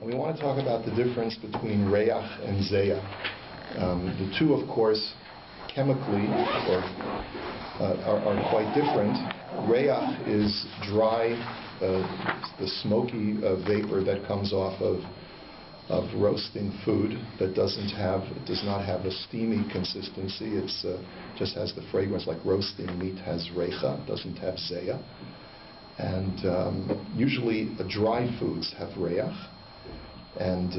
We want to talk about the difference between reach and zeya. The two, of course, chemically are quite different. Reach is dry, the smoky vapor that comes off of roasting food that does not have a steamy consistency. It's just has the fragrance like roasting meat has reicha, doesn't have zeya. And usually dry foods have reach, and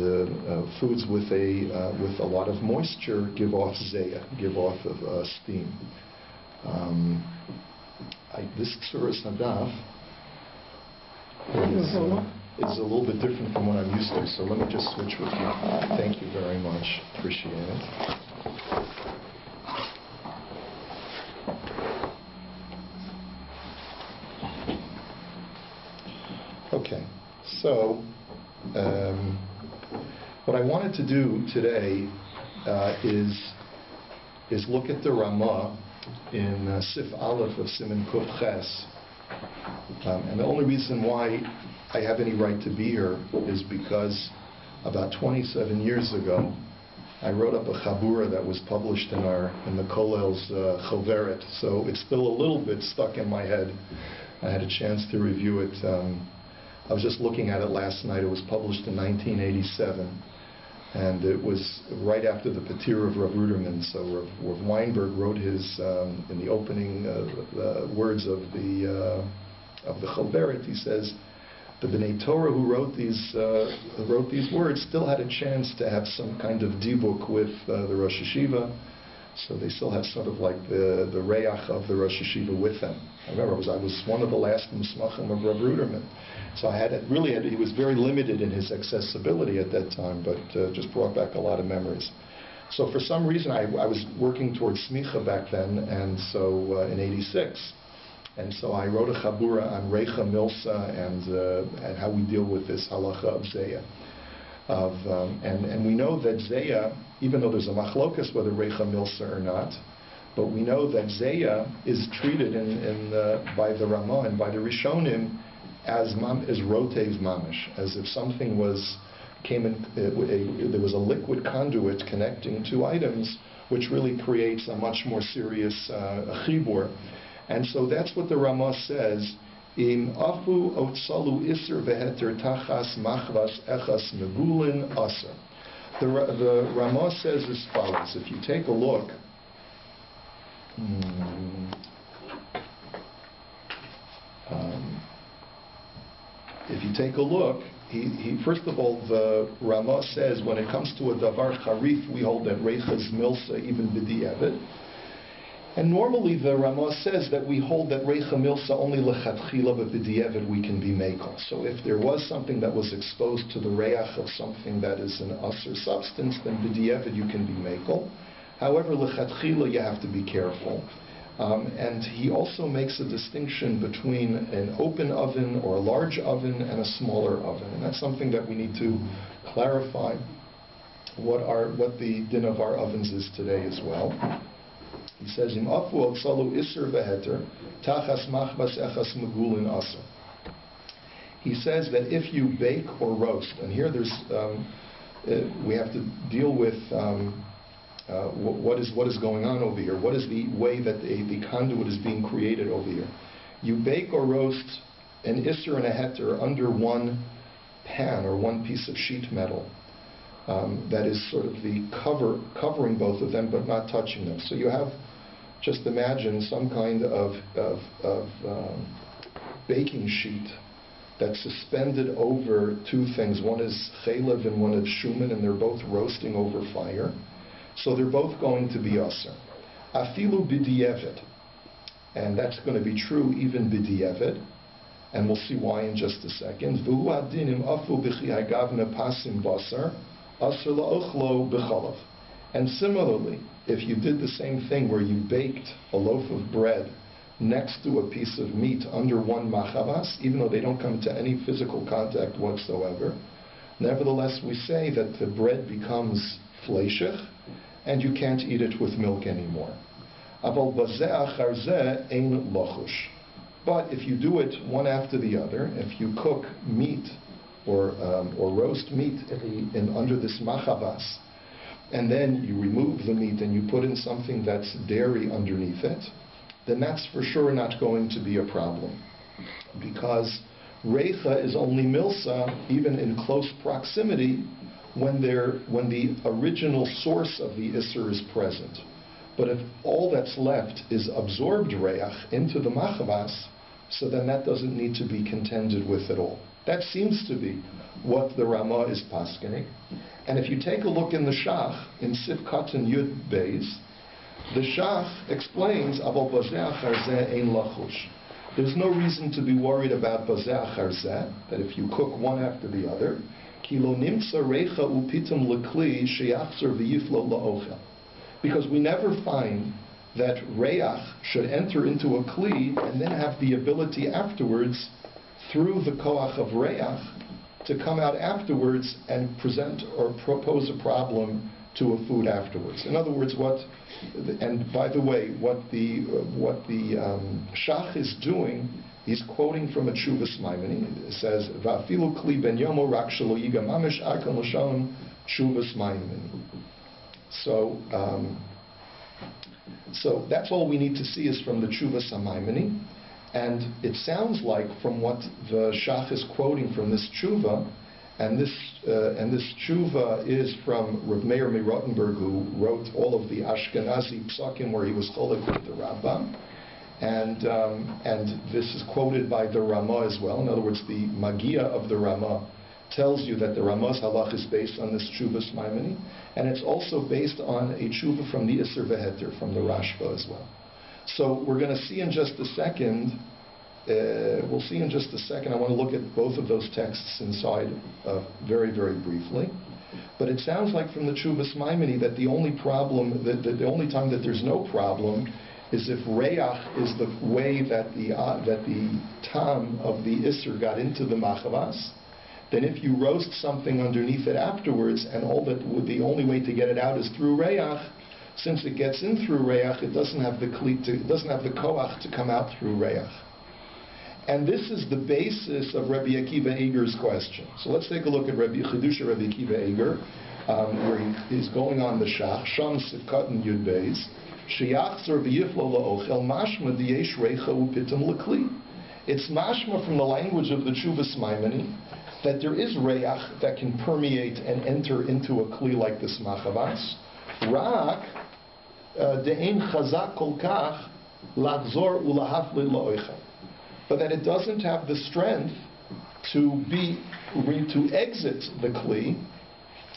foods with a lot of moisture give off zeya, give off of steam. This tzuras hadaf is a little bit different from what I'm used to, so let me just switch with you. Thank you very much. Appreciate it. Okay, so what I wanted to do today is look at the Ramah in Sif Aleph of Siman Kuf Ches. And the only reason why I have any right to be here is because about 27 years ago, I wrote up a chabura that was published in the Kollel's Choveret. So it's still a little bit stuck in my head. I had a chance to review it. I was just looking at it last night. It was published in 1987. And it was right after the Patir of Rav Ruderman. So Rav Weinberg wrote his, in the opening words of the Choveret, he says, the B'nai Torah who wrote these words still had a chance to have some kind of dibuk with the Rosh Yeshiva. So they still have sort of like the reach of the Rosh Yeshiva with them. I remember I was one of the last Musmachim of Rav Ruderman. So he was very limited in his accessibility at that time, but just brought back a lot of memories. So for some reason, I was working towards smicha back then, and so in '86. And so I wrote a chabura on Reicha Milsa and how we deal with this halacha of zeya. And we know that zeya, even though there's a machlokas whether Reicha Milsa or not, but we know that zeya is treated by the Ramah and by the Rishonim as rotev mamish, as if something there was a liquid conduit connecting two items, which really creates a much more serious chibur. And so that's what the Ramah says. Im afu otsalu iser veheter tachas machvas echas megulin aser. The Ramah says as follows. If you take a look, he first of all, the Ramah says when it comes to a davar charif, we hold that reichas milsa even b'di'evet. And normally the Ramah says that we hold that reicha milsa only lechatchila, but b'di'evet we can be mekel. So if there was something that was exposed to the reach of something that is an aser substance, then b'di'evet you can be mekel. However, lechatchila you have to be careful. And he also makes a distinction between an open oven or a large oven and a smaller oven. And that's something that we need to clarify what the din of our ovens is today as well. He says, "Im afu otsalu iser veheter tachas machbas echas megulin aser." He says that if you bake or roast, and here we have to deal with what is going on over here. What is the way that the conduit is being created over here? You bake or roast an iser and a heter under one pan or one piece of sheet metal. That is sort of the covering both of them but not touching them. So you have, just imagine some kind of baking sheet that's suspended over two things. One is chaylev and one is shuman, and they're both roasting over fire. So they're both going to be aser. Afilu b'di'evet. And that's going to be true even b'di'evet. And we'll see why in just a second. V'hu adinim afu b'chi hagavna pasim basar. And similarly, if you did the same thing where you baked a loaf of bread next to a piece of meat under one machavas, even though they don't come to any physical contact whatsoever, nevertheless we say that the bread becomes fleishich and you can't eat it with milk anymore. But if you do it one after the other, if you cook meat or roast meat under this machavas, and then you remove the meat and you put in something that's dairy underneath it, then that's for sure not going to be a problem. Because reicha is only milsa, even in close proximity, when the original source of the isser is present. But if all that's left is absorbed reach into the machavas, so then that doesn't need to be contended with at all. That seems to be what the Ramah is paskening. And if you take a look in the Shach, in Sif Katan Yud Beis, the Shach explains, Aval bazeh achar zeh ein lachush. There's no reason to be worried about bazeh achar zeh, that if you cook one after the other, ki lo nimtza reicha upitam lekli sheyachzor v'yiflo la'ochel. Because we never find that reach should enter into a kli and then have the ability afterwards, through the koach of reach, to come out afterwards and present or propose a problem to a food afterwards. In other words, and by the way, what the Shach is doing, he's quoting from a Tshuvas Maimoni. It says, "Va'afilu kli ben yomo rak shelo yiga mamish arkan l'shalom Tshuvas Maimoni." So that's all we need to see is from the Tshuvas Maimoni. And it sounds like from what the Shach is quoting from this tshuva, and this tshuva is from Rav Meir Mirottenberg, who wrote all of the Ashkenazi psakim where he was cholek with the Rabbi, and this is quoted by the Ramah as well. In other words, the Magia of the Ramah tells you that the Ramah's halach is based on this tshuva's maimoni, and it's also based on a tshuva from the Isser Veheter, from the Rashba as well. So we're going to see in just a second, we'll see in just a second, I want to look at both of those texts inside very, very briefly. But it sounds like from the Tshuvas Maimoni that the only problem, that the only time that there's no problem is if reach is the way that the tam of the Isser got into the machavas. Then if you roast something underneath it afterwards, and the only way to get it out is through reach, since it gets in through reach, it doesn't have the koach to come out through reach. And this is the basis of Rabbi Akiva Eger's question. So let's take a look at Chidusha Rabbi Akiva Eger, where he's going on the Shach, Sham Sivkat and Yud Beis, Sheyachzor v'yiflo la'ochel mashma diyesh reicha upitam l'kli. It's mashma from the language of the Tshuvas Maimoni that there is reich that can permeate and enter into a kli like this machavas. Rak de'ein chazak kol kach lachzor ulahafli la'ochel. But that it doesn't have the strength to exit the kli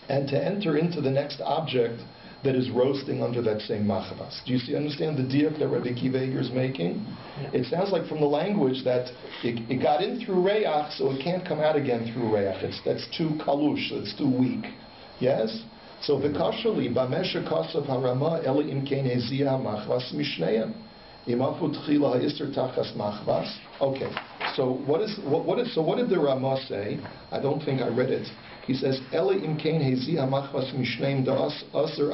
and to enter into the next object that is roasting under that same machavas. Do you understand the diuk that Rabbi Akiva Eger is making? Yeah. It sounds like from the language that it got in through reich, so it can't come out again through reich. That's too kalush, it's too weak. Yes? So v'kashali b'mesha kasav harama eli im kein hezia machvas mishneya. Imafu tchila ha'isr tachas machvas. Okay. So what did the Ramah say? I don't think I read it. He says, Eli im kein hezi hamachvas mishneim da'az aser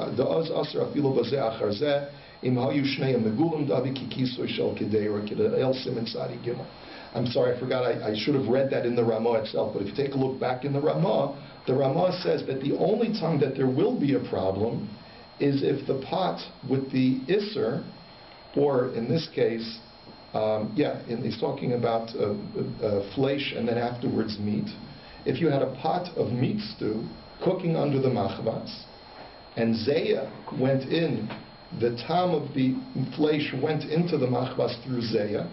afilo bazeh achar zeh im hayu shneim megulim davi kikisoy shel kedeira el simen tzadi gimel. I'm sorry, I forgot. I should have read that in the Ramah itself. But if you take a look back in the Ramah says that the only time that there will be a problem is if the pot with the isser, or in this case, he's talking about flesh and then afterwards meat. If you had a pot of meat stew cooking under the machavas, and zeya went in, the tam of the flesh went into the machavas through zeya,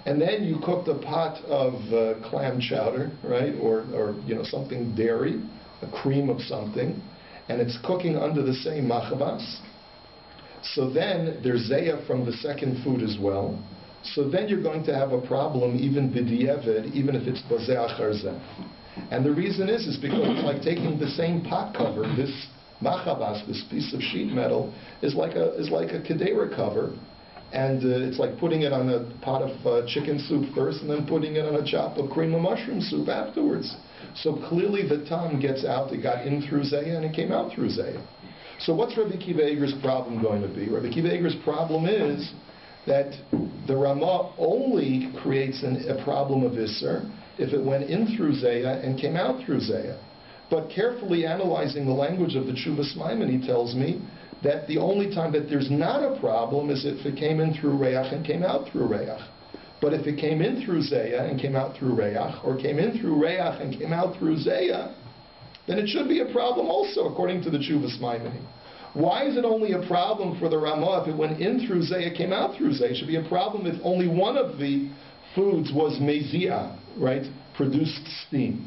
and then you cooked a pot of clam chowder, right, or something dairy, a cream of something, and it's cooking under the same machavas. So then there's zeya from the second food as well. So then you're going to have a problem even b'di'evid, even if it's bazeh achar zeh. And the reason is because it's like taking the same pot cover, this machavas, this piece of sheet metal, is like a kedera cover, and it's like putting it on a pot of chicken soup first, and then putting it on a chop of cream of mushroom soup afterwards. So clearly the tam gets out, it got in through zeya, and it came out through zeya. So what's Rabbi Akiva Eger's problem going to be? Rabbi Akiva Eger's problem is that the Ramah only creates a problem of Isser if it went in through Zeya and came out through Zeya. But carefully analyzing the language of the Tshuvas Maimoni tells me that the only time that there's not a problem is if it came in through Reach and came out through Reach. But if it came in through Zeya and came out through Reach, or came in through Reach and came out through Zeya, then it should be a problem also, according to the Tshuvas Maimoni. Why is it only a problem for the Ramah if it went in through Zeya, came out through Zeya? It should be a problem if only one of the foods was mezia, right? Produced steam.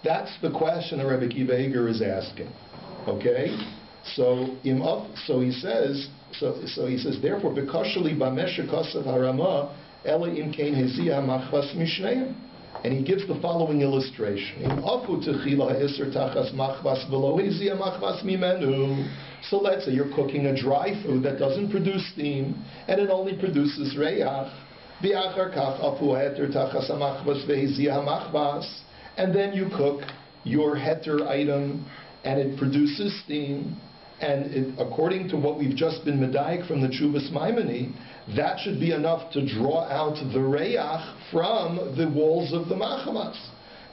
That's the question that Rabbi Akiva Eiger is asking. Okay? So he says, therefore, Bekashali Bamesha Kasav Harama, Ela Im Kain Hezia Machvas Mishneim. And he gives the following illustration. So let's say you're cooking a dry food that doesn't produce steam, and it only produces reyach. And then you cook your heter item, and it produces steam, and it, according to what we've just been medayik from the Tshuvas Maimoni, that should be enough to draw out the reyach from the walls of the machmas.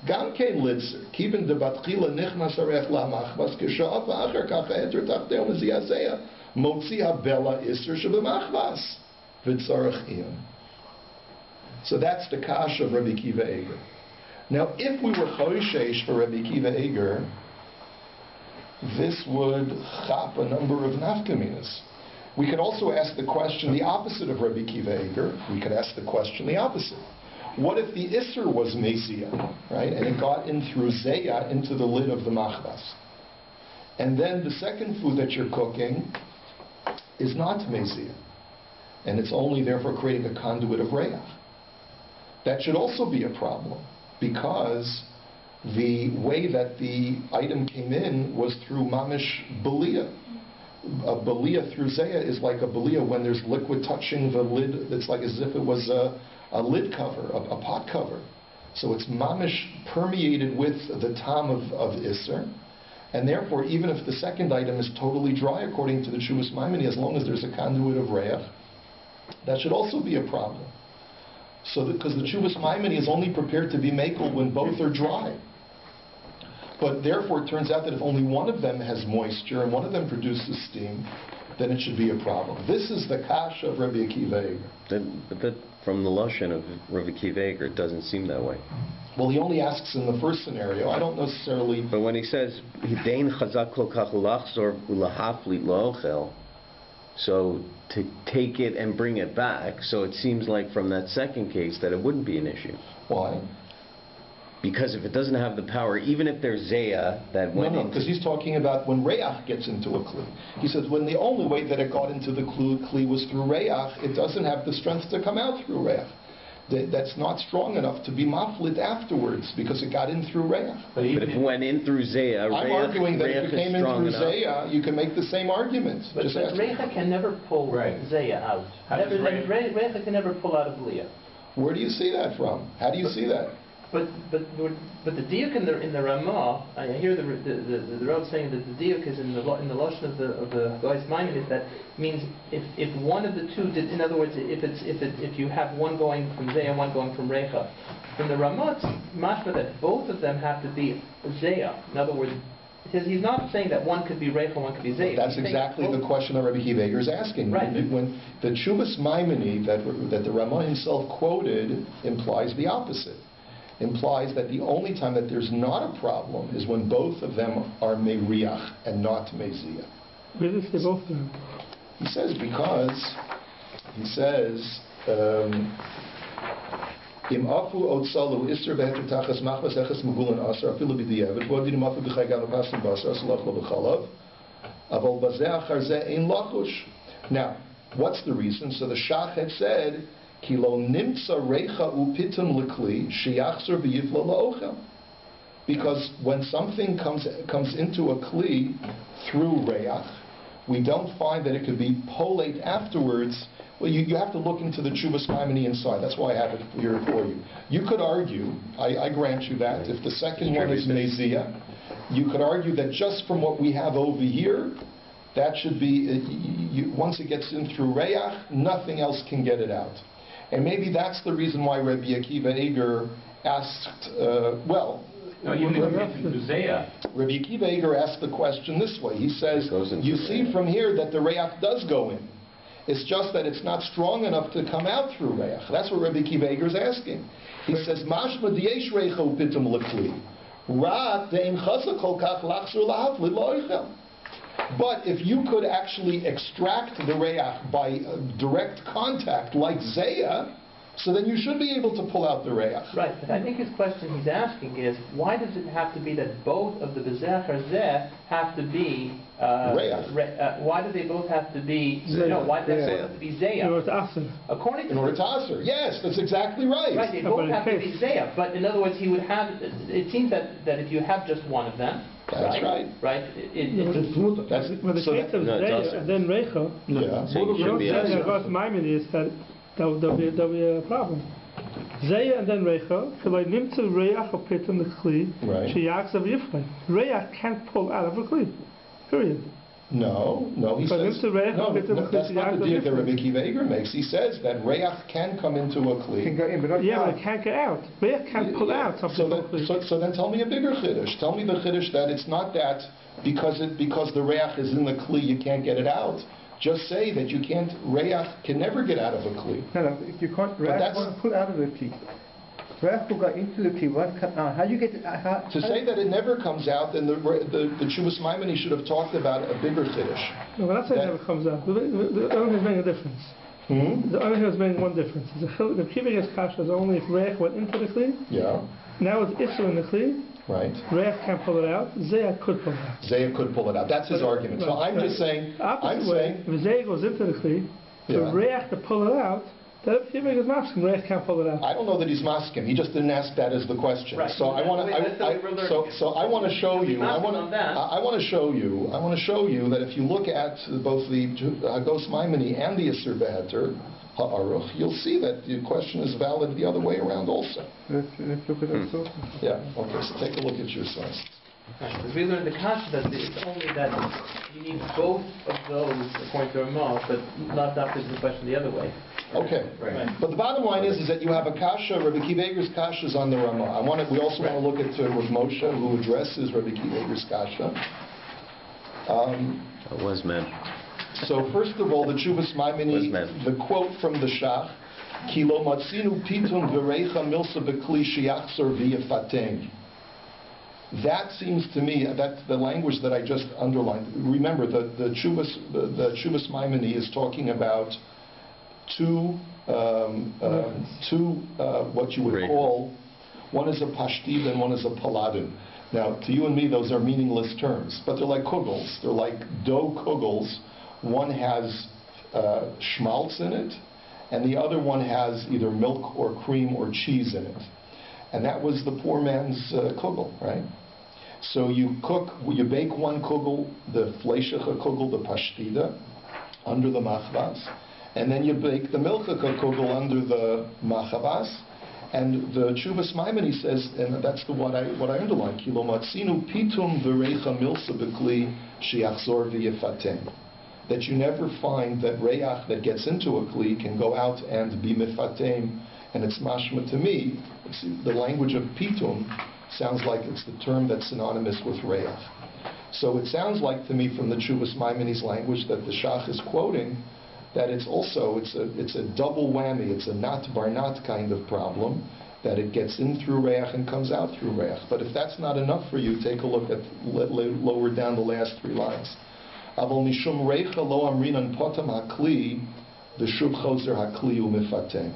Gam kein litzer, kiben de batchila nishmas arech la machmas, k'sha'af v'achar kach ha'eter tachteu meziyazea, motzi habela isser shebemachmas, v'tzarech iyam. So that's the kash of Rabbi Akiva Eiger. Now, if we were choishesh for Rabbi Akiva Eiger, this would chap a number of nafkaminas. We could also ask the question the opposite of Rabbi Akiva Eiger. We could ask the question the opposite. What if the Isser was Mezia, right, and it got in through Zeya into the lid of the machbas? And then the second food that you're cooking is not Mezia, and it's only therefore creating a conduit of Reyach. That should also be a problem, because the way that the item came in was through mamish belia. A belia through Zeya is like a belia when there's liquid touching the lid. It's like as if it was a lid cover, a pot cover. So it's mamish permeated with the tam of Isser. And therefore, even if the second item is totally dry, according to the Tshuvas Maimoni, as long as there's a conduit of Reach, that should also be a problem. So because the Tshuvas Maimoni is only prepared to be makel when both are dry. But therefore, it turns out that if only one of them has moisture and one of them produces steam, then it should be a problem. This is the kash of Rabbi Akiva Eiger. But that, from the lashon of Rabbi Akiva Eiger, it doesn't seem that way. Well, he only asks in the first scenario. I don't necessarily... But when he says, "Hidein chazak kol kach ulachzor ulahaflit loochel," so to take it and bring it back, so it seems like from that second case that it wouldn't be an issue. Why? Because if it doesn't have the power, even if there's Zeya that went No, because he's talking about when Reach gets into a Kli. He says when the only way that it got into the Kli was through Reach, it doesn't have the strength to come out through Reach. That's not strong enough to be maflit afterwards because it got in through Reach. But if it went in through Zeya, I'm arguing that if it came in through Zeya, you can make the same argument. But Reich can never pull Zeya out. Reich can never pull out of Leah. Where do you see that from? How do you see that? But the diuk in the Ramah, I hear the Rav saying that the diuk is in the lashon of the guy's mind is that means if one of the two did, in other words, if you have one going from Zeya and one going from Recha, from the Ramah it's mashma that both of them have to be Zeya. In other words, because he's not saying that one could be Recha, one could be Zeya. That's exactly the question that Rabbi Akiva Eiger is asking. Right. When the Tshuvas Maimoni that the Ramah himself quoted implies the opposite. Implies that the only time that there's not a problem is when both of them are meriach and not mezia. Where does they both do? He says because he says im afu otsalu iser beheter tachas machmas echas megulan asar afilu b'diavad v'odinim afu b'chaygan v'pasim basar salach lo b'chalav aval bazeh achar zeh ein lachush. Now, what's the reason? So the Shach had said Kilo nimtza recha upitum lekli sheyachzor v'yivla la'ochel. Because when something comes into a kli through reach, we don't find that it could be polate afterwards. Well, you have to look into the Tshuvas Maimoni inside. That's why I have it here for you. You could argue, I grant you that, if the second one is mezia, you could argue that just from what we have over here, that should be, once it gets in through reach, nothing else can get it out. And maybe that's the reason why Rabbi Akiva Eiger asked, No, even if it's Zeya. Rabbi Akiva Eiger asked the question this way. He says, It goes into you the see reach. from here that the reach does go in. It's just that it's not strong enough to come out through reach. That's what Rabbi Akiva Eiger is asking. He says, Mashma diyesh reicho pitum lekli. Rak de'im chasa kol kach lachzor lahafli lo'ichel. But if you could actually extract the reach by direct contact like Zeya, so then you should be able to pull out the reach. Right, but I think his question he's asking is, why does it have to be that both of the bezech or zeh have to be why do they both have to be why do they both have to be zeya? In order to ask him. According to In order to answer. Yes, that's exactly right. right, they both have to be zeya. But in other words, he would have. It seems that if you have just one of them, That's right. right, That's, But the so case of No, it Zeya doesn't. and then Reicha, yeah. So you should be the asking. Gas Maimonides that there'll be a problem. Zeya and then Reicha, K'lai nimtzu Reach or Pitum the Kli, Right. Sheyaks of Yiflay. Reach can't pull out of a Kli. Period. No, he But says, into reach, no, it's a- that's not the it's deal that a- Rabbi Akiva Eiger makes. He says that reach can come into a Can kli. go in, but not Yeah, out. but it can't get out. Reach can't pull out something So from a Kli. so then tell me a bigger chiddush. Tell me the chiddush that it's not that because the reach is in the kli you can't get it out. Just say that you can't. Reach can never get out of a kli. No, if you can't, Reach that's- won't pull out of the key. Reach will go into the key, won't come out. How do you get it? To say that it never comes out, then the Tshuvas Maimoni should have talked about a bigger chiddush. No, we're not saying that- it never comes out. The only is making a difference. The only thing is making one difference. The keeping his kasha is only if Reach went into the Kli. Yeah, Now it's Isser in the Kli. right. Reach can't pull it out. Zeya could pull it out. Zaya could pull it out. That's his argument. So I'm just saying. I'm saying. If Zeya goes into the Kli, for Yeah. Reach to pull it out, then if keeping his masking, Reach can't pull it out. I don't know that he's masking. He just didn't ask that as the question. Right. So I want to. So I want to show you. I want to show you. I want to show you that if you look at both the Hagos Maimoni and the Yisur Beheter Ha'aruch, you'll see that the question is valid the other way around also. Let's look at that source. Yeah. Okay. So take a look at your source. Because we learned the kasha that it's only that you need both of those according to Ramah, but not after the question the other way. Okay. Right. But the bottom line is that you have a kasha. Rabbi Akiva Eiger's kasha is on the Ramah. We also want to look at Rav Moshe, who addresses Rabbi Akiva Eiger's kasha. It was meant. So first of all, the Tshuvas Maimoni, Was meant. the quote from the Shach, Ki lo matzinu pitum v'reicha milsa b'kli sheyachzor v'yefatein. That seems to me, that's the language that I just underlined. Remember, the Tshuvas Maimoni is talking about two what you would Right. call, one is a pashtid and one is a paladin. Now, to you and me, those are meaningless terms, but they're like kugels. They're like dough kugels. One has schmaltz in it, and the other one has either milk or cream or cheese in it. And that was the poor man's kugel, right? So you bake one kugel, the fleischiche kugel, the pashtida, under the machvas, and then you bake the milchike kugel under the machavas. And the Tshuvas Maimoni says, and that's what I underline, Kilo matzinu pitum v'reicha milsa b'kli shiachzor v'yefatem. That you never find that reach that gets into a kli can go out and be mifatem. And it's mashma to me, the language of pitum sounds like it's the term that's synonymous with reach. So it sounds like to me from the Tshuvas Maimoni's language that the Shach is quoting that it's a double whammy. It's a not bar not kind of problem, that it gets in through reach and comes out through reach. But if that's not enough for you, take a look at lower down the last three lines. Aval mishum reicha lo amrinan potam hakli v'shub chozer hakli u'mifatem.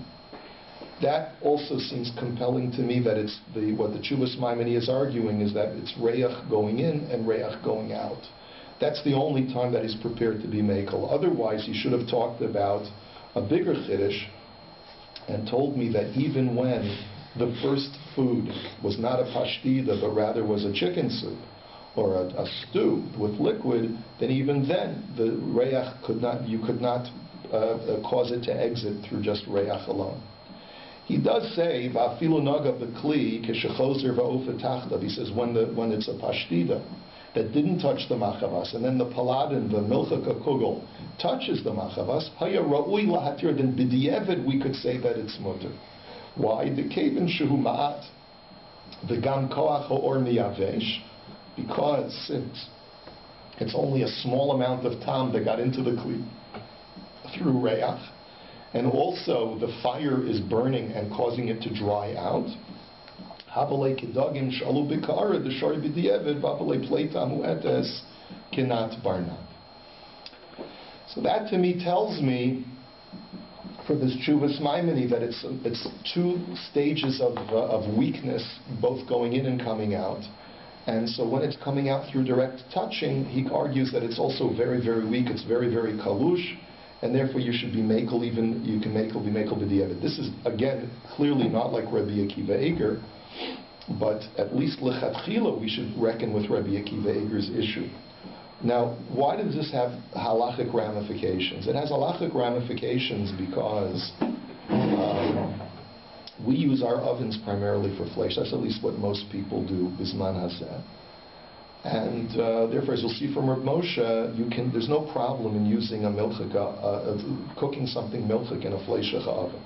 That also seems compelling to me that it's what the Tshuvas Maimoni is arguing is that it's reach going in and reach going out. That's the only time that he's prepared to be mekel. Otherwise, he should have talked about a bigger chiddush and told me that even when the first food was not a pashtida, but rather was a chicken soup or a stew with liquid, then even then the reach you could not cause it to exit through just reach alone. He does say, "Va'afilu naga b'kli keshechozer va'ofa tachtav." He says when it's a pashtida that didn't touch the machavas, and then the paladin, the milchike kugel, touches the machavas, haya ra'ui lahatir, then b'di'evid we could say that it's mutter. Why? The kevin shehu ma'at v'gam koach ha'or miyavesh, because since it's only a small amount of tam that got into the kli through reach, and also the fire is burning and causing it to dry out. Habalei kedagim shalu b'kara d'shari b'di'evid v'habalei playtime u'etes kinat barnat. So that to me tells me, for this Tshuvas Maimoni, that it's two stages of weakness, both going in and coming out. And so when it's coming out through direct touching, he argues that it's also very, very weak, it's very, very kalush, and therefore you should be mekel, even you can be mekel b'di'evid. This is, again, clearly not like Rabbi Akiva Eiger, but at least lechatchila we should reckon with Rabbi Akiva Eiger's issue. Now, why does this have halachic ramifications? It has halachic ramifications because we use our ovens primarily for flesh. That's at least what most people do, bisman hazeh. And therefore, as you'll see from Reb Moshe, there's no problem in using a milchik, cooking something milchik in a fleishach oven.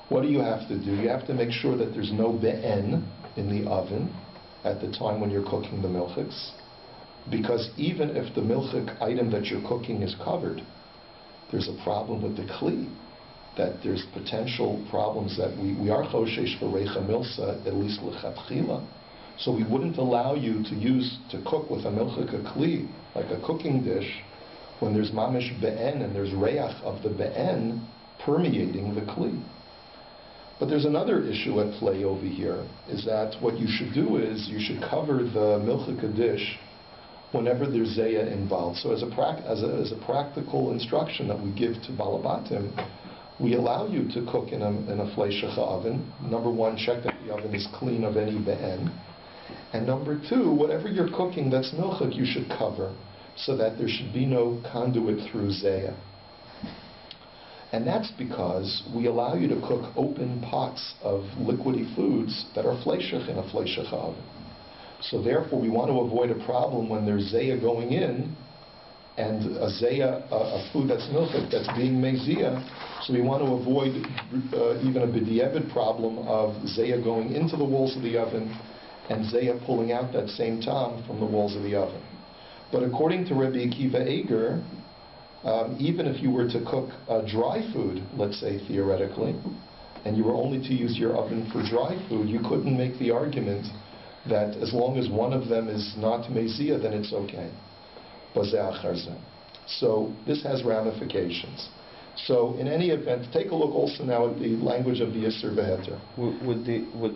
What do you have to do? You have to make sure that there's no be'en in the oven at the time when you're cooking the milchiks. Because even if the milchik item that you're cooking is covered, there's a problem with the kli, that there's potential problems that we are choshesh for reicha milsa, at least lechatchila. So we wouldn't allow you to cook with a milchik a kli, like a cooking dish, when there's mamish be'en and there's reach of the be'en permeating the kli. But there's another issue at play over here, is that what you should do is you should cover the milchik dish whenever there's zayah involved. So as a practical instruction that we give to balabatim, we allow you to cook in a fleishach oven. Number one, check that the oven is clean of any be'en. And number two, whatever you're cooking that's milchik, you should cover, so that there should be no conduit through zayah. And that's because we allow you to cook open pots of liquidy foods that are fleishach in a fleishach oven. So therefore, we want to avoid a problem when there's zayah going in, and a zayah, a food that's milchik, that's being mezia. So we want to avoid even a b'di'evid problem of zayah going into the walls of the oven, and zayah pulling out that same tam from the walls of the oven. But according to Rabbi Akiva Eiger, even if you were to cook dry food, let's say theoretically, and you were only to use your oven for dry food, you couldn't make the argument that as long as one of them is not mezia, then it's okay. So this has ramifications. So in any event, take a look also now at the language of the Yisr V'Heter. Would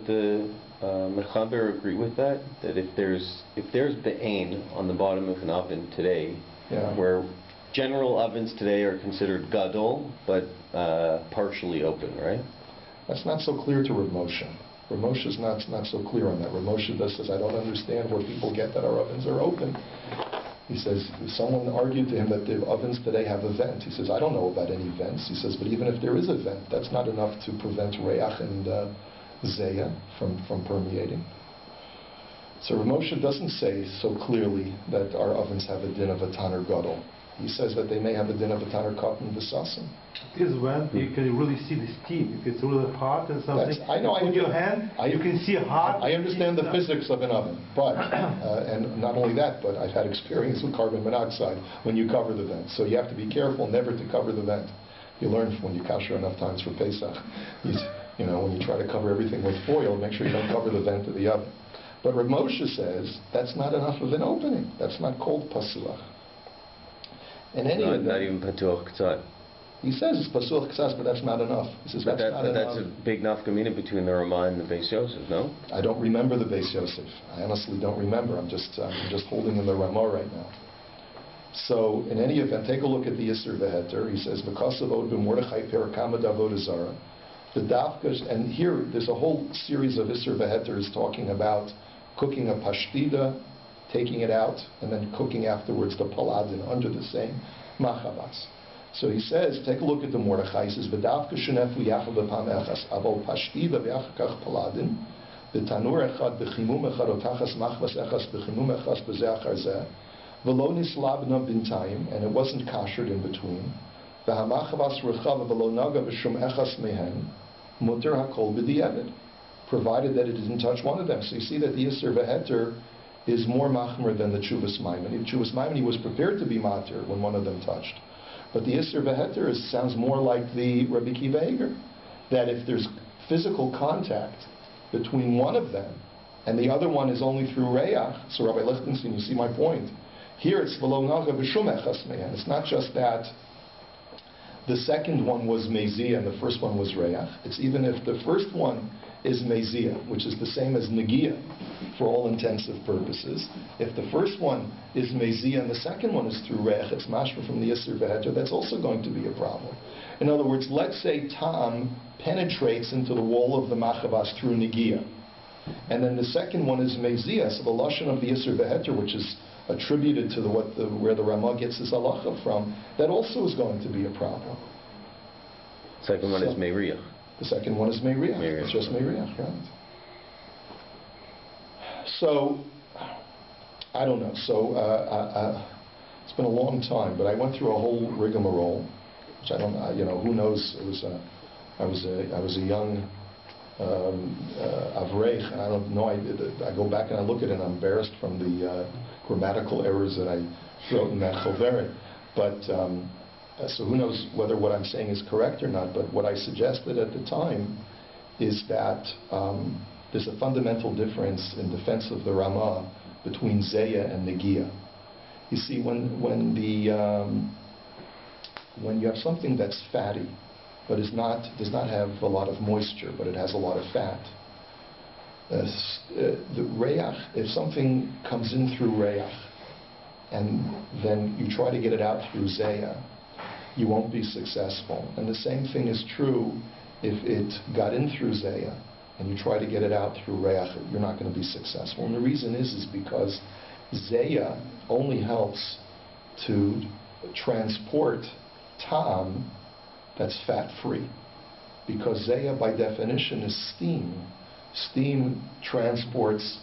the Mechaber agree with that? That if there's be'en on the bottom of an oven today, where general ovens today are considered gadol, but partially open, right? That's not so clear to Rav Moshe. Rav Moshe is not so clear on that. Rav Moshe says, I don't understand where people get that our ovens are open. He says, someone argued to him that the ovens today have a vent. He says, I don't know about any vents. He says, but even if there is a vent, that's not enough to prevent reach and zayah from permeating. So Rav Moshe doesn't say so clearly that our ovens have a din of a taner gadol. He says that they may have a din of a taner katan v'sasim. Because when you can really see the steam, if it's really hot and something, put your hand, you can see hot. I understand the physics of an oven, but and not only that, but I've had experience with carbon monoxide when you cover the vent. So you have to be careful never to cover the vent. You learn when you kasher enough times for Pesach. When you try to cover everything with foil, make sure you don't cover the vent of the oven. But Rav Moshe says that's not enough of an opening. That's not called pasuach. In any event, not even patuach k'tzat. He says it's pasuach k'tzat, but that's not enough. He says that's not enough. That's a big nafkamina between the Ramah and the Beis Yosef, no? I don't remember the Beis Yosef. I honestly don't remember. I'm just holding in the Ramah right now. So in any event, take a look at the Yisr V'Heter. He says v'kasav od b'mordechai perakama d'avodah zara. The dafkas, and here there's a whole series of Yisr V'Heters talking about cooking a pashtida, taking it out, and then cooking afterwards the paladin under the same machavas. So he says, take a look at the Mordechai. He says, "V'davka shenefu yachal b'pam echas, avol pashtida v'yachakach paladin, v'tanur echad b'chimum echad otachas machvas echas b'chimum echas b'zeh achar zeh, v'lo nislabna b'intayim, and it wasn't kashered in between, v'hamachavas rechav v'lo naga b'shum echas mehen, mutter hakol b'di'evid, provided that it didn't touch one of them. So you see that the Yisr v'heter is more machmer than the Tshuvas Maimoni. Tshuvas Maimoni was prepared to be matir when one of them touched. But the Yisr v'heter sounds more like the Rabbi Kiva Eger, that if there's physical contact between one of them and the other one is only through reach, so Rabbi Lichtenstein, you see my point. Here it's v'lo naga b'shum echas me'en. It's not just that the second one was mezia and the first one was reach. It's even if the first one is mezia, which is the same as negia for all intensive purposes. If the first one is mezia and the second one is through reach, it's mashma from the Yisr v'heter, that's also going to be a problem. In other words, let's say ta'am penetrates into the wall of the machavas through negia, and then the second one is mezia, so the lashon of the Yisr v'heter, which is attributed to where the Ramah gets his halacha from, that also is going to be a problem. Second one is meiriach. The second one is meiriach. It's just meiriach, right? So, I don't know. So, it's been a long time, but I went through a whole rigmarole, which I don't, who knows? I was a young Avreich, and I don't know. I go back and I look at it, and I'm embarrassed from the grammatical errors that I wrote in that choveret. But so who knows whether what I'm saying is correct or not? But what I suggested at the time is that there's a fundamental difference in defense of the Ramah between Zeya and Negia. You see, when you have something that's fatty, but does not have a lot of moisture, but it has a lot of fat. The reach, if something comes in through reach, and then you try to get it out through zeya, you won't be successful. And the same thing is true if it got in through zeya, and you try to get it out through reach, you're not going to be successful. And the reason is because zeya only helps to transport ta'am that's fat-free. Because zeya, by definition, is steam. Steam transports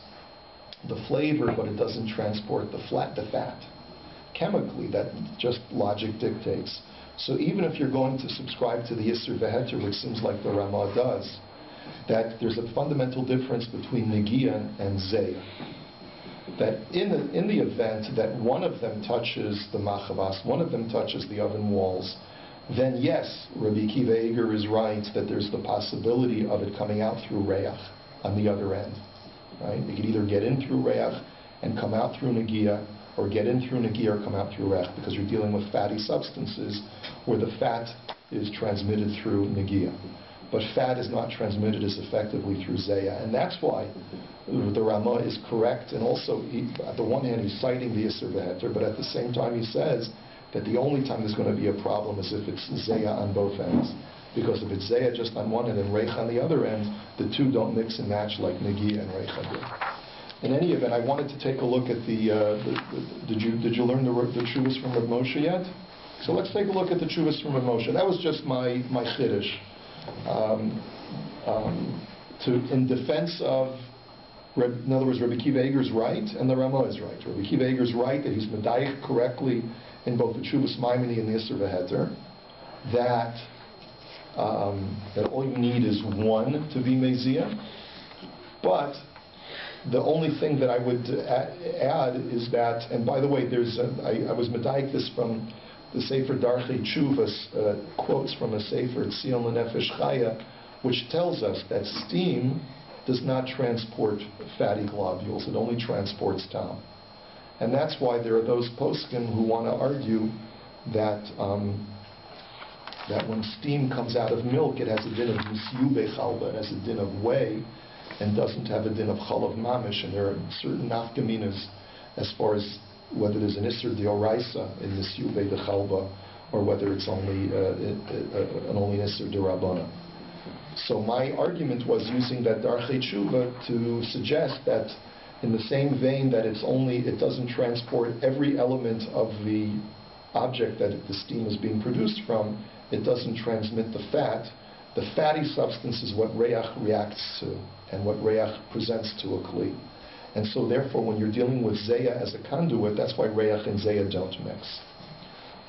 the flavor, but it doesn't transport the fat. Chemically, that just logic dictates. So even if you're going to subscribe to the Yisr v'heter, which seems like the Ramah does, that there's a fundamental difference between negia and zeya. That in the event that one of them touches the machavas, one of them touches the oven walls, then yes, Rabbi Kiva Eger is right that there's the possibility of it coming out through reach on the other end. Right? It could either get in through reach and come out through negia, or get in through negia or come out through reach, because you're dealing with fatty substances where the fat is transmitted through negia. But fat is not transmitted as effectively through zeya, and that's why the Ramah is correct. And also, at the one hand, he's citing the Yisr v'heter, but at the same time, he says that the only time there's going to be a problem is if it's zeya on both ends. Because if it's zeya just on one end and reich on the other end, the two don't mix and match like negia and reich do. In any event, I wanted to take a look at did you learn the Tshuvas from Rav Moshe yet? So let's take a look at the Tshuvas from Rav Moshe. That was just my chiddush. In defense of, in other words, Rabbi Kiva Eger's right and the Ramah is right. Rabbi Kiva Eger's right that he's medayich correctly in both the Tshuvas Maimoni and the Yisr v'heter, that all you need is one to be mezia. But the only thing that I would add is that, and by the way, I was medayich this from the Sefer Darchei Tshuvas, quotes from a Sefer Tzion L'Nefesh Chaya, which tells us that steam does not transport fatty globules, it only transports tam. And that's why there are those poskim who want to argue that that when steam comes out of milk, it has a din of nisyu chalba, it has a din of whey, and doesn't have a din of chalav mamish. And there are certain nafkaminas as far as whether there's an isser d'oraisa in nisyu chalba, or whether it's only an only isser d'rabbanan. So my argument was using that Darchei Tshuva to suggest that in the same vein that it doesn't transport every element of the object that the steam is being produced from, it doesn't transmit the fat. The fatty substance is what reach reacts to and what reach presents to a kli. And so therefore when you're dealing with zeya as a conduit, that's why reach and zeya don't mix.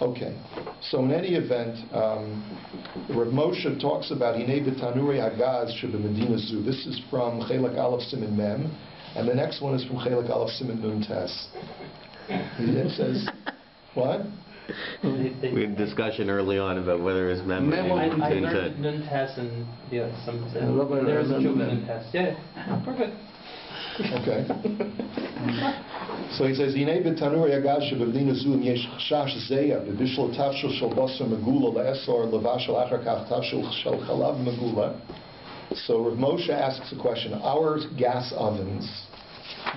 Okay, so in any event, Rav Moshe talks about Hinei b'tanurei hagaz sheb'medina zu. This is from Chelak Aleph Siman Mem, and the next one is from Chelak Aleph Siman Nun Tes. It says, what? We had a discussion early on about whether it's Mem or I Nun learned Nun Tes and some there is a joke in Nun Tes. Yeah, perfect. Okay. So he says, Hinei b'tanurei hagaz sheb'medina zu im yesh chash zeya b'bishul tafshil shel basar megula le'esor levashel achar kach tafshil shel chalav megula. So Rav Moshe asks a question. Our gas ovens,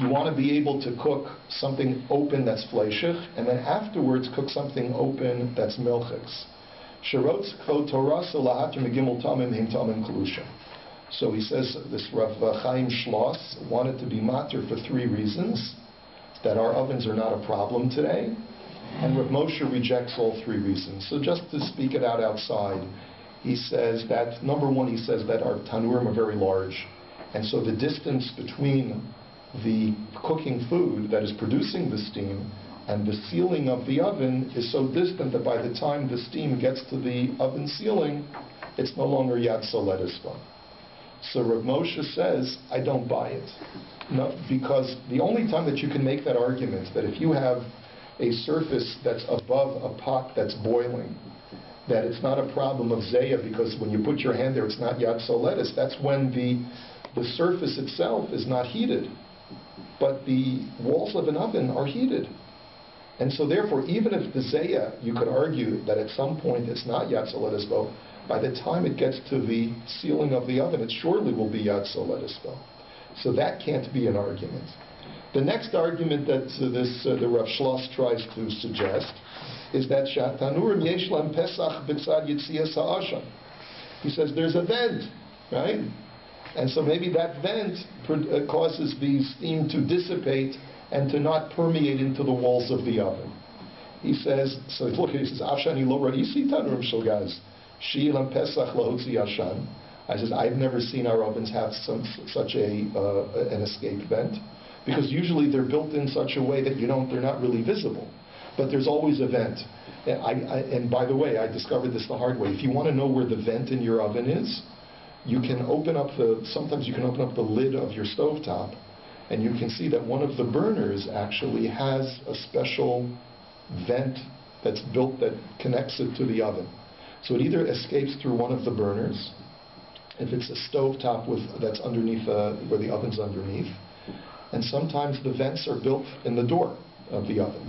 you want to be able to cook something open that's fleishich, and then afterwards cook something open that's milchiks. Sherotz kvo torasa lahatir megimel tamim him tamim kalusha. So he says this Rav Chaim Schloss wanted to be matir for 3 reasons: that our ovens are not a problem today, and Rav Moshe rejects all 3 reasons. So just to speak it out outside, he says that, number 1, he says that our tanurim are very large, and so the distance between the cooking food that is producing the steam and the ceiling of the oven is so distant that by the time the steam gets to the oven ceiling, it's no longer yad soledisva. So Rav Moshe says, I don't buy it. No, because the only time that you can make that argument, that if you have a surface that's above a pot that's boiling, that it's not a problem of zeya, because when you put your hand there, it's not yad soledis. That's when the surface itself is not heated, but the walls of an oven are heated. And so therefore, even if the zeya, you could argue that at some point it's not yad soledis, by the time it gets to the ceiling of the oven, it surely will be yad soledis. So that can't be an argument. The next argument that the Rav Schloss tries to suggest is that Shatanurim Yeshlam Pesach B'tzad Yitzias Ha'ashan. He says there's a vent, right? And so maybe that vent causes the steam to dissipate and to not permeate into the walls of the oven. He says, so look, he says, Afshani lo ra'isi tanurim shel gaz, she'ilam pesach lahutzi ashan. I says, I've never seen our ovens have such an escape vent, because usually they're built in such a way that they're not really visible. But there's always a vent. And by the way, I discovered this the hard way. If you want to know where the vent in your oven is, you can sometimes you can open up the lid of your stovetop, and you can see that one of the burners actually has a special vent that's built that connects it to the oven. So it either escapes through one of the burners, if it's a stovetop that's underneath, where the oven's underneath, and sometimes the vents are built in the door of the oven.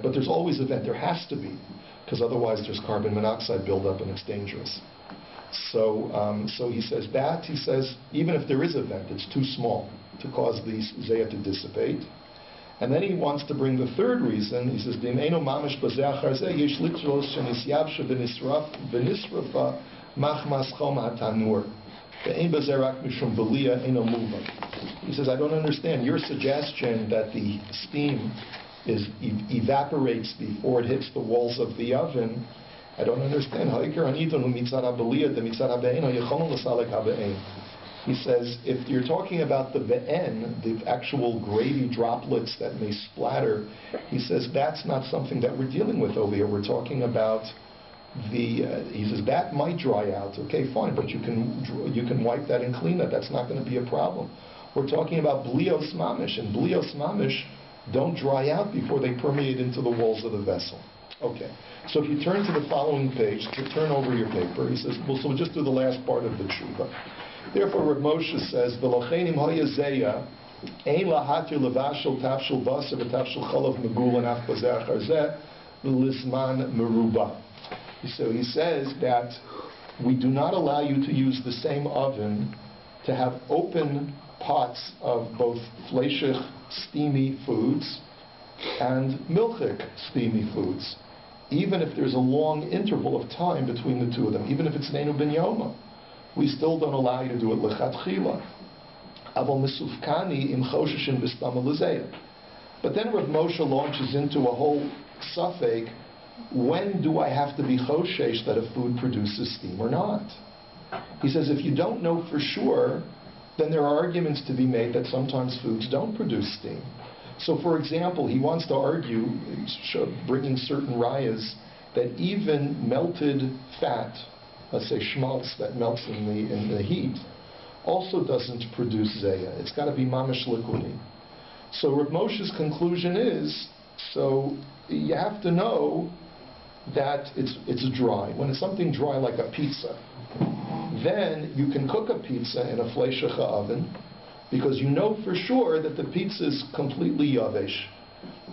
But there's always a vent. There has to be, because otherwise there's carbon monoxide buildup and it's dangerous. So he says even if there is a vent, it's too small to cause the zeya to dissipate. And then he wants to bring the third reason. He says, he says, I don't understand your suggestion that the steam evaporates before it hits the walls of the oven. I don't understand. He says, if you're talking about the be'en, the actual gravy droplets that may splatter, he says that's not something that we're dealing with over here. We're talking about he says that might dry out. Okay, fine, but you can wipe that and clean that. That's not going to be a problem. We're talking about blios mamish, and blios mamish don't dry out before they permeate into the walls of the vessel. Okay, so if you turn to the following page, turn over your paper, he says, well, so we'll just do the last part of the tshuva. Therefore, Rav Moshe says, "V'lochenim hayazeya ein lahatir levashel tafshel basar v'tafshel chalav megula naf bazeh charzeh l'lisman meruba." So he says that we do not allow you to use the same oven to have open pots of both fleishich, steamy foods, and milchik, steamy foods, even if there's a long interval of time between the two of them, even if it's neinu ben yoma. We still don't allow you to do it lechatchila. Aval misufkani im choshishin b'stama l'zeya. But then Rav Moshe launches into a whole suffix. When do I have to be choshesh that a food produces steam or not? He says if you don't know for sure, then there are arguments to be made that sometimes foods don't produce steam. So for example, he wants to argue, bringing certain rayas that even melted fat, let's say schmaltz that melts in the heat, also doesn't produce zeya. It's got to be mamish liquidy. So Reb Moshe's conclusion is, so you have to know that it's dry. When it's something dry like a pizza, then you can cook a pizza in a fleishacha oven because you know for sure that the pizza is completely yavesh.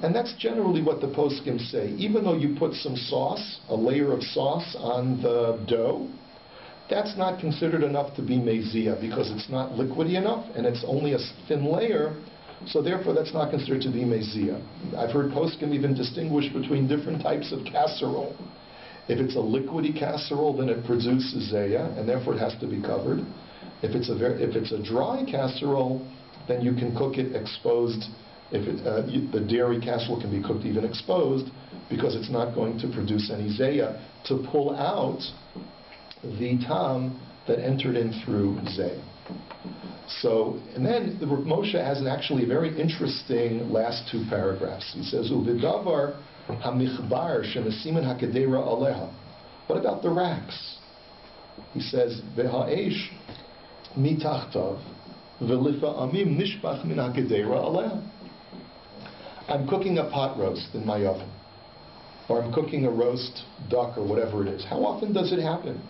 And that's generally what the poskim say. Even though you put some sauce, a layer of sauce on the dough, that's not considered enough to be mezia because it's not liquidy enough and it's only a thin layer. So therefore, that's not considered to be mezia. I've heard poskim even distinguish between different types of casserole. If it's a liquidy casserole, then it produces zeya, and therefore it has to be covered. If it's a dry casserole, then you can cook it exposed. The dairy casserole can be cooked even exposed because it's not going to produce any zeya to pull out the tam that entered in through zeh. So, and then the Reb Moshe has actually very interesting last two paragraphs. He says, "Uvidavar hamichbar shenesimen hakadera aleha." What about the racks? He says, "V'ha'esh mitachtav v'lifa amim nishbach min hakadera aleha." I'm cooking a pot roast in my oven, or I'm cooking a roast duck or whatever it is. How often does it happen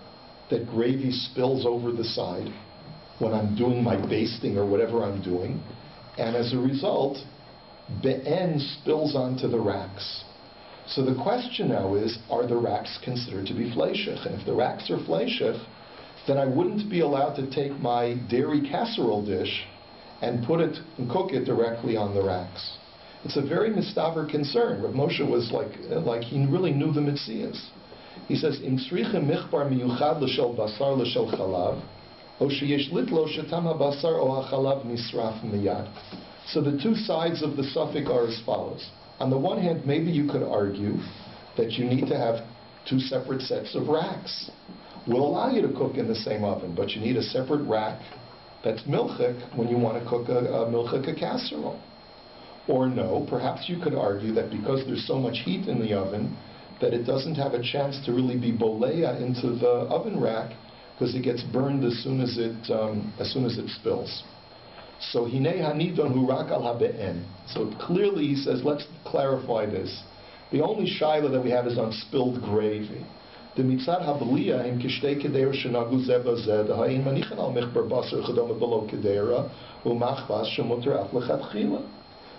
that gravy spills over the side when I'm doing my basting or whatever I'm doing, and as a result, be'en spills onto the racks? So the question now is, are the racks considered to be fleishich? And if the racks are fleishich, then I wouldn't be allowed to take my dairy casserole dish and put it and cook it directly on the racks. It's a very mistaver concern. Rav Moshe was like he really knew the mitzias. He says, "Im tzricha michbar miyuchad l'shel basar l'shel chalav, o sheyesh litlo shetam habasar o hachalav nisraf miyad." So the two sides of the suffix are as follows. On the one hand, maybe you could argue that you need to have two separate sets of racks. We'll allow you to cook in the same oven, but you need a separate rack that's milchik when you want to cook a milchik casserole. Or no, perhaps you could argue that because there's so much heat in the oven, that it doesn't have a chance to really be boleya into the oven rack because it gets burned as soon as it spills. So hinei hanidon hu rak al habe'en. So clearly he says, let's clarify this. The only shaila that we have is on spilled gravy. The mitzad habeliya im kishtei kedera shenagu zeba zed ha'in manichan al mechbar basar chadoma below kedera u'machvas shemuter af lechatchila.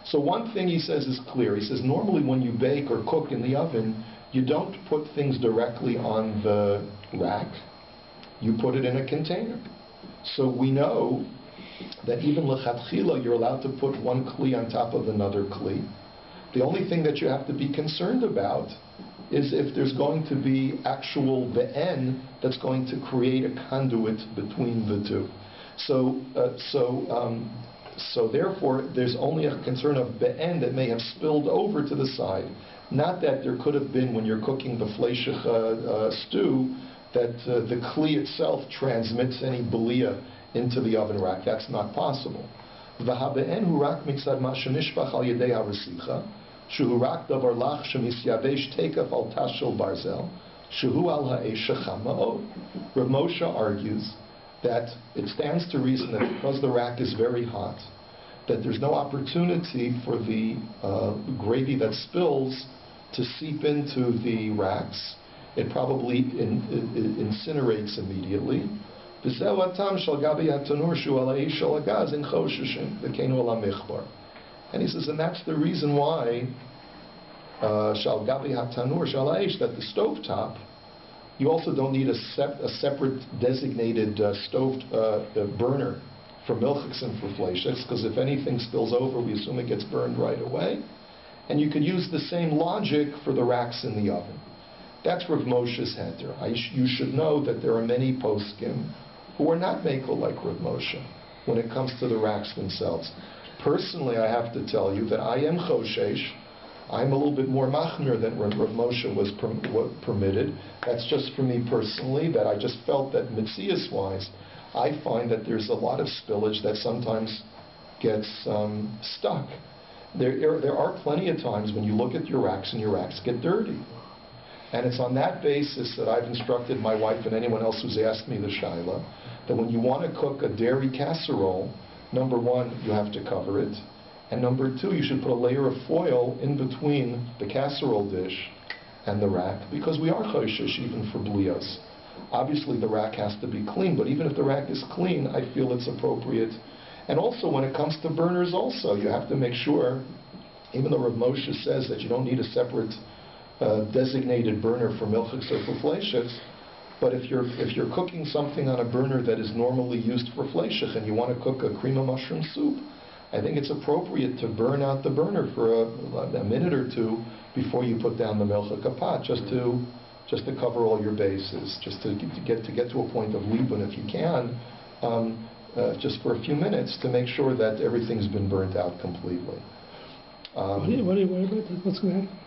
So one thing he says is clear. He says normally when you bake or cook in the oven, you don't put things directly on the rack. You put it in a container. So we know that even lechatchila, you're allowed to put one kli on top of another kli. The only thing that you have to be concerned about is if there's going to be actual be'en that's going to create a conduit between the two. So therefore, there's only a concern of be'en that may have spilled over to the side. Not that there could have been, when you're cooking the fleishich stew, that the kli itself transmits any belia into the oven rack. That's not possible. V'habe'en hu rak mitzad ma shenishbach al yedei harasicha, shehu rak davar lach shemisyavesh tekaf al tashel barzel, shehu al ha'esh shecham ma'od. Rav Moshe argues that it stands to reason that because the rack is very hot, that there's no opportunity for the gravy that spills to seep into the racks. It probably incinerates immediately. And he says, and that's the reason why that the stovetop, you also don't need a separate designated stove burner for milchiks and for fleishiks, because if anything spills over, we assume it gets burned right away. And you could use the same logic for the racks in the oven. That's Rav Moshe's heter. You should know that there are many poskim who are not mekel like Rav Moshe when it comes to the racks themselves. Personally, I have to tell you that I am choshesh. I'm a little bit more machmir than Rav Moshe was permitted. That's just for me personally, that I just felt that mitzias-wise, I find that there's a lot of spillage that sometimes gets stuck. There are plenty of times when you look at your racks and your racks get dirty. And it's on that basis that I've instructed my wife and anyone else who's asked me the shaila, that when you want to cook a dairy casserole, number one, you have to cover it. And number two, you should put a layer of foil in between the casserole dish and the rack, because we are choshesh even for bliyos. Obviously the rack has to be clean, but even if the rack is clean, I feel it's appropriate. And also when it comes to burners also, you have to make sure, even though Rav Moshe says that you don't need a separate designated burner for milchiks or for fleishiks, but if you're cooking something on a burner that is normally used for fleishik and you want to cook a cream of mushroom soup, I think it's appropriate to burn out the burner for a minute or two before you put down the milchik pot, just to cover all your bases, just to get to a point of libun if you can, just for a few minutes to make sure that everything's been burnt out completely. What are you worried about? What's going to happen?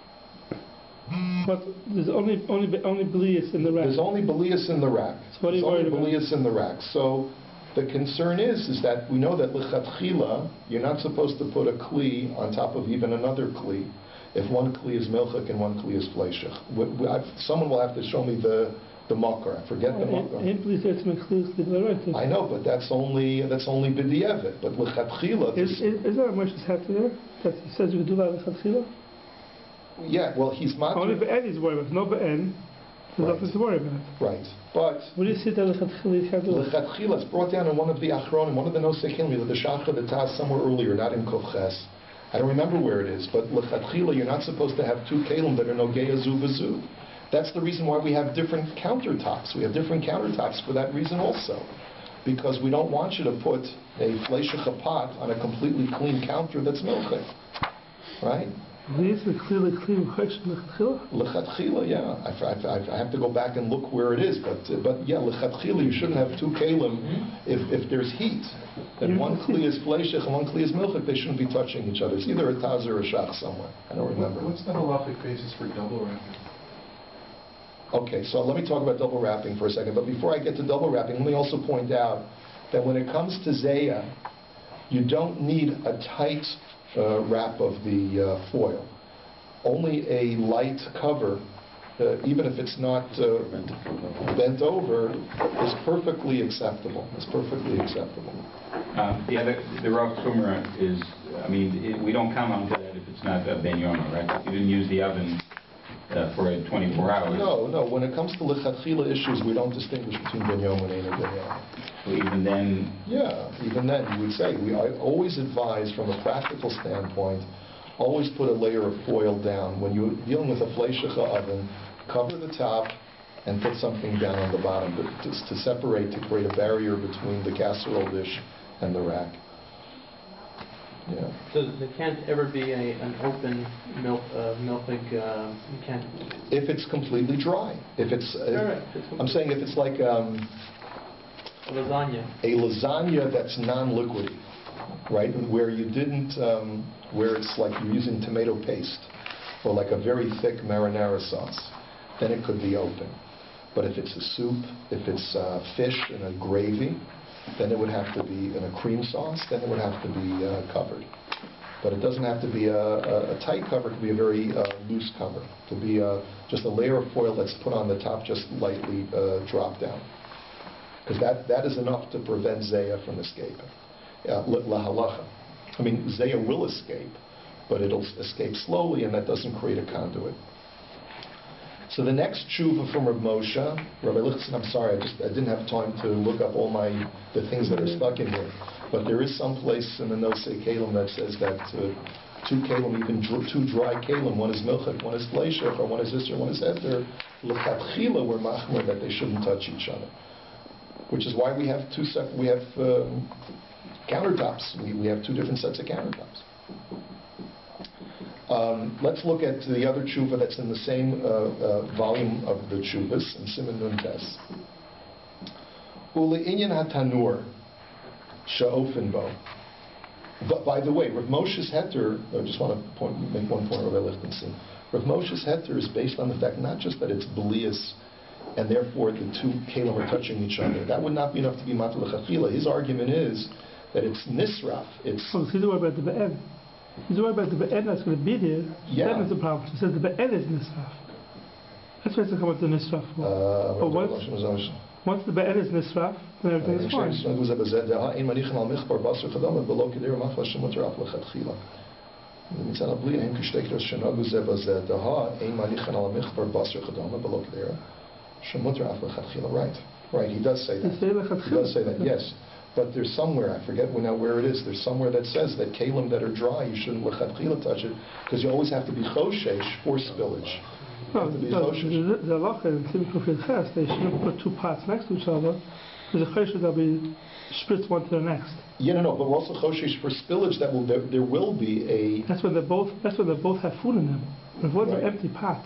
But there's only bliyas in the rack. There's only bliyas in the rack. So what are you worried about? Bliyas in the rack. So the concern is that we know that lichatchila, you're not supposed to put a kli on top of even another kli. If one kli is milchik and one kli is fleishich. Someone will have to show me the makar. I forget the makar. I know, but that's only b'di'evet. But lichatchila. Is there a Moshe's hat there that he says you can do that lichatchila? Yeah, well, he's not. Only be'en is worried about. No be'en. There's nothing to worry about. Right, but what do you see that lichatchila can't do? Lichatchila is brought down in one of the achronim, one of the nosei kelim, the shachar, the taz, somewhere earlier, not in Kovches. I don't remember where it is, but lichatchila, you're not supposed to have two kelim that are nogeya zu v'zu. That's the reason why we have different countertops. We have different countertops for that reason also, because we don't want you to put a fleishich pot on a completely clean counter that's milchik, right? Is it clearly clean lichatchila? Lichatchila, yeah. I have to go back and look where it is, but yeah, lichatchila, you shouldn't have two kelim if there's heat. Then one kli is fleishich and one kli is milchik, they shouldn't be touching each other. It's either a taz or a shach somewhere. I don't remember. What's the halachic basis for double wrapping? Okay, so let me talk about double wrapping for a second. But before I get to double wrapping, let me also point out that when it comes to zeya, you don't need a tight wrap of the foil. Only a light cover, even if it's not bent over, is perfectly acceptable. It's perfectly acceptable. The rough tumor is, we don't count on to that if it's not a ben yoma, right? If you didn't use the oven for 24 hours. No. When it comes to lichatchila issues, we don't distinguish between ben yom and ein ben yom. So even then? Yeah, even then, you would say. I always advise, from a practical standpoint, always put a layer of foil down. When you're dealing with a fleishicha oven, cover the top and put something down on the bottom to separate, to create a barrier between the casserole dish and the rack. Yeah. So there can't ever be an open milchik. You can't. If it's completely dry. If it's. I'm saying if it's like a lasagna. A lasagna that's non-liquidy, right? Where you didn't, where it's like you're using tomato paste or like a very thick marinara sauce, then it could be open. But if it's a soup, if it's fish in a gravy, then it would have to be in a cream sauce, then it would have to be covered. But it doesn't have to be a tight cover, it could be a very loose cover. It could be just a layer of foil that's put on the top, just lightly dropped down. Because that is enough to prevent zeya from escaping. Lahalacha. Zeya will escape, but it'll escape slowly, and that doesn't create a conduit. So the next tshuva from Rav Moshe, Rabbi Lichtenstein, I'm sorry, I didn't have time to look up all the things that are stuck in here. But there is some place in the Nosei Kalim that says that two kalim, even two dry kalim, one is milchik, one is fleishich, or one is isser, one is ether, l'chatchila, we're machmer that they shouldn't touch each other. Which is why we have countertops. We have two different sets of countertops. Let's look at the other tshuva that's in the same volume of the tshuvas, in Siman Nun Tes. Ule'inyan hatanur sha'ofen bo. But by the way, Rav Moshe's heter, I just want to make one point, Rabbi Lichtenstein. Rav Moshe's heter is based on the fact not just that it's belias, and therefore the two kalim are touching each other. That would not be enough to be matal lechatchila. His argument is that it's nisraf. It's. Oh, so he's worried about the be'en. He's worried about the be'en that's going to be there. Yeah. That is the problem. He says the be'en is nisraf. That's why it's come with the nisraf. But once the be'ed is nisraf, then everything is fine. Right, he does say that. He does say that, yes. But there's somewhere, I forget now where it is, there's somewhere that says that kalim that are dry, you shouldn't lechatchila touch it, because you always have to be choshesh for spillage. No, the halacha in Tzimkuf Ches, they shouldn't put two pots next to each other, because the choshesh will be spritz one to the next. Yeah, no, but also choshesh for spillage, there will be a... That's when they both have food in them. If one's an empty pot,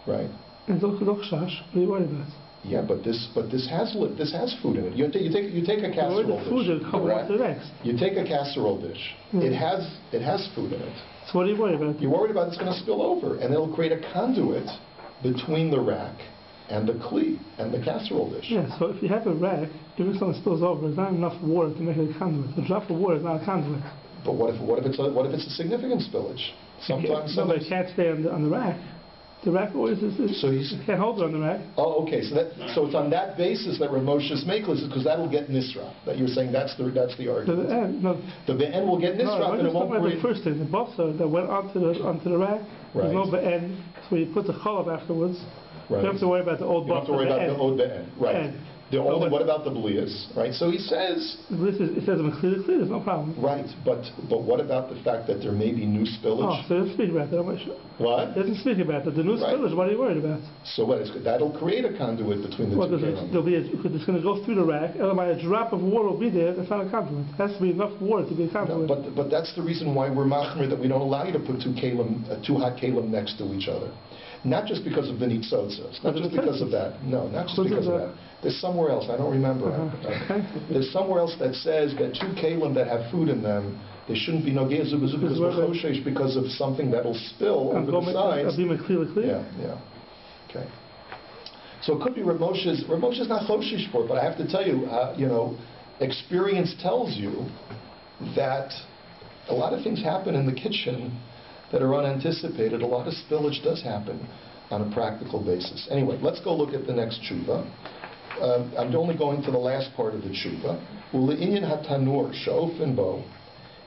right, and don't chash, what are you worried about? Yeah, but this has food in it. You take a casserole dish. You take a casserole dish. It has food in it. So what are you worried about? You're worried about it's going to spill over, and it'll create a conduit between the rack and the kli and the casserole dish. Yeah. So if you have a rack, if something spills over, there's not enough water to make it a conduit. A drop of water is not a conduit. But what if it's a significant spillage? Sometimes. No, but it can't stay on the rack. The rack always is so you can't hold it on the rack. Oh, okay. So it's on that basis that Rav Moshe's makelis is because that'll get nisra. That you're saying that's the argument. The be'en will get nisra, and it won't create. The first thing, the basar that went onto the rack. Right. There's no be'en, so you put the chalav afterwards. Right. You don't have to worry about the old basar. You don't have to worry about the old be'en. Right. What about the bliyas? Right. So he says. It says clear, there's no problem. Right. But what about the fact that there may be new spillage? Oh, so it doesn't speak about that. I'm not sure. What? It doesn't speak about that. The new spillage. What are you worried about? So that'll create a conduit between the two. Because it's going to go through the rack. Otherwise, a drop of water will be there. That's not a conduit. It has to be enough water to be a conduit. No, but that's the reason why we're machmir, that we don't allow you to put two hot kalim next to each other. Not just because of the nitzotzos. Not just because of that. No, not just because of that. There's somewhere else. I don't remember. There's somewhere else that says that two kalim that have food in them, they shouldn't be nogezu because of something that'll spill over the sides. Yeah. Okay. So it could be Rav Moshe's not choshesh for it, but I have to tell you, experience tells you that a lot of things happen in the kitchen that are unanticipated. A lot of spillage does happen on a practical basis. Anyway, let's go look at the next tshuva. I'm only going to the last part of the tshuva. U'le'inyan hatanur she'ofen bo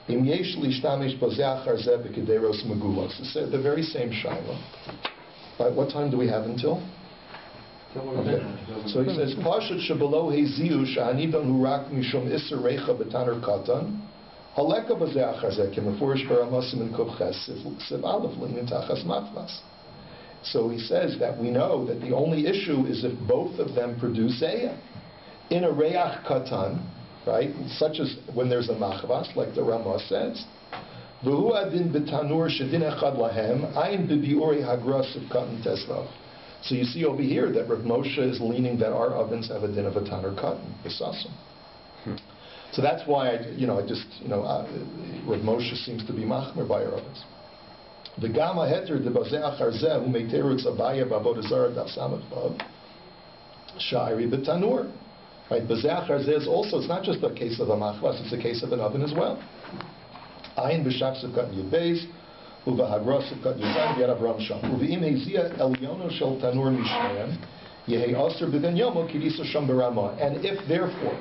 im yesh lishtamish b'zeachar zeh b'kederos megulos. It's the very same shaila. What time do we have until? Okay. So he says, Pashat shebelow heziu she'anidon hu rak mishum iser reicha b'taner katan haleka b'zeachar zeh kemefurish b'ramasim in kovches siv aleph l'inyan tachas matmas. So he says that we know that the only issue is if both of them produce zayah. In a reach katan, right, such as when there's a machvas, like the Ramah says, v'hu adin b'tanur shedin echad lahem, ayin b'bi'uri hagras of katan tesvav. So you see over here that Rav Moshe is leaning that our ovens have a din of a tanur katan, b'sasum. So that's why Rav Moshe seems to be machmer by our ovens. The Gama Heter de Bazeach Arzeh who made Terutz Abaya Bavodah Zarah Daf Samach Vav Sha'iri B'Tanur. Right, Bazeach Arzeh is also, it's not just a case of a machvas, it's a case of an oven as well. Ayin B'Shak Sivkat Yud Beis U'V'Hagros Sivkat Yud Zayin Yad Avram Sham U'V'im Hezia Elyono Shel Tanur Mishneim Yehei Aser B'Ben Yomo Kiriso Sham B'Ramah. And if therefore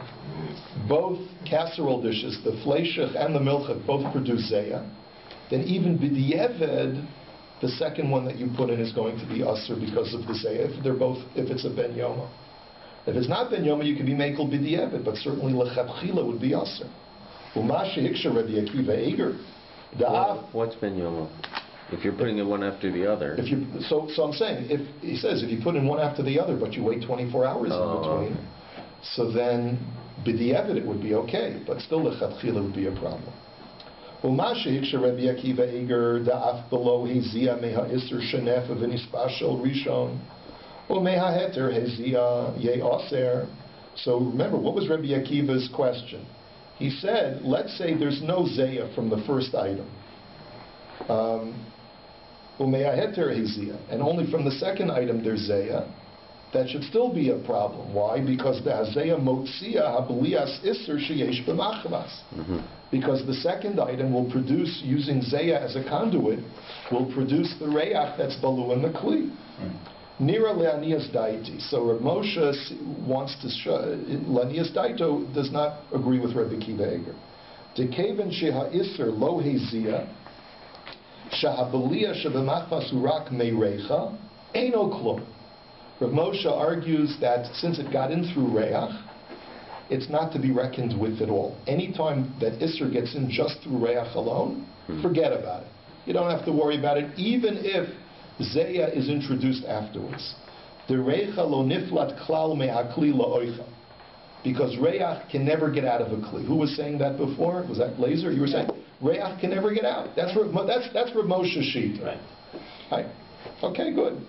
both casserole dishes, the fleishach and the milchach, both produce zayah, then even b'di'eved, the second one that you put in is going to be usher because of the zayah, if it's a ben yoma. If it's not ben yoma, you can be mekel b'di'eved, but certainly lechatchila would be usher. What's ben yoma? If you're putting in one after the other. So I'm saying, he says if you put in one after the other, but you wait 24 hours in between, so then b'di'eved it would be okay, but still lechatchila would be a problem. Umashik Rabbi Akiva Eger da'af below hezia meha iser shenef v'nispashel rishon umeha heter hezia ye aser. So remember, what was Rabbi Akiva's question? He said, let's say there's no zayah from the first item, umeha heter hezia, and only from the second item there's zayah. That should still be a problem. Why? Because the hazeya motzia hablias iser sheyesh b'machvas. Because the second item will produce, using zayah as a conduit, will produce the reach that's balu in the kli. Nira le'anias daiti. So Rav Moshe wants to show, le'anias daito does not agree with Rabbi Kiva Eger. Dekeven sheha iser lo hezia, shahabelia shebemachmas urak meirecha, eino klum. Rav Moshe argues that since it got in through reach, it's not to be reckoned with at all. Anytime that iser gets in just through reach alone, forget about it. You don't have to worry about it, even if zeya is introduced afterwards. The reicha lo niflat klal me'akli la'oicha. Because reach can never get out of a kli. Who was saying that before? Was that Liezer? You were saying reach can never get out. That's Rav Moshe's sheet. Right. Okay, good.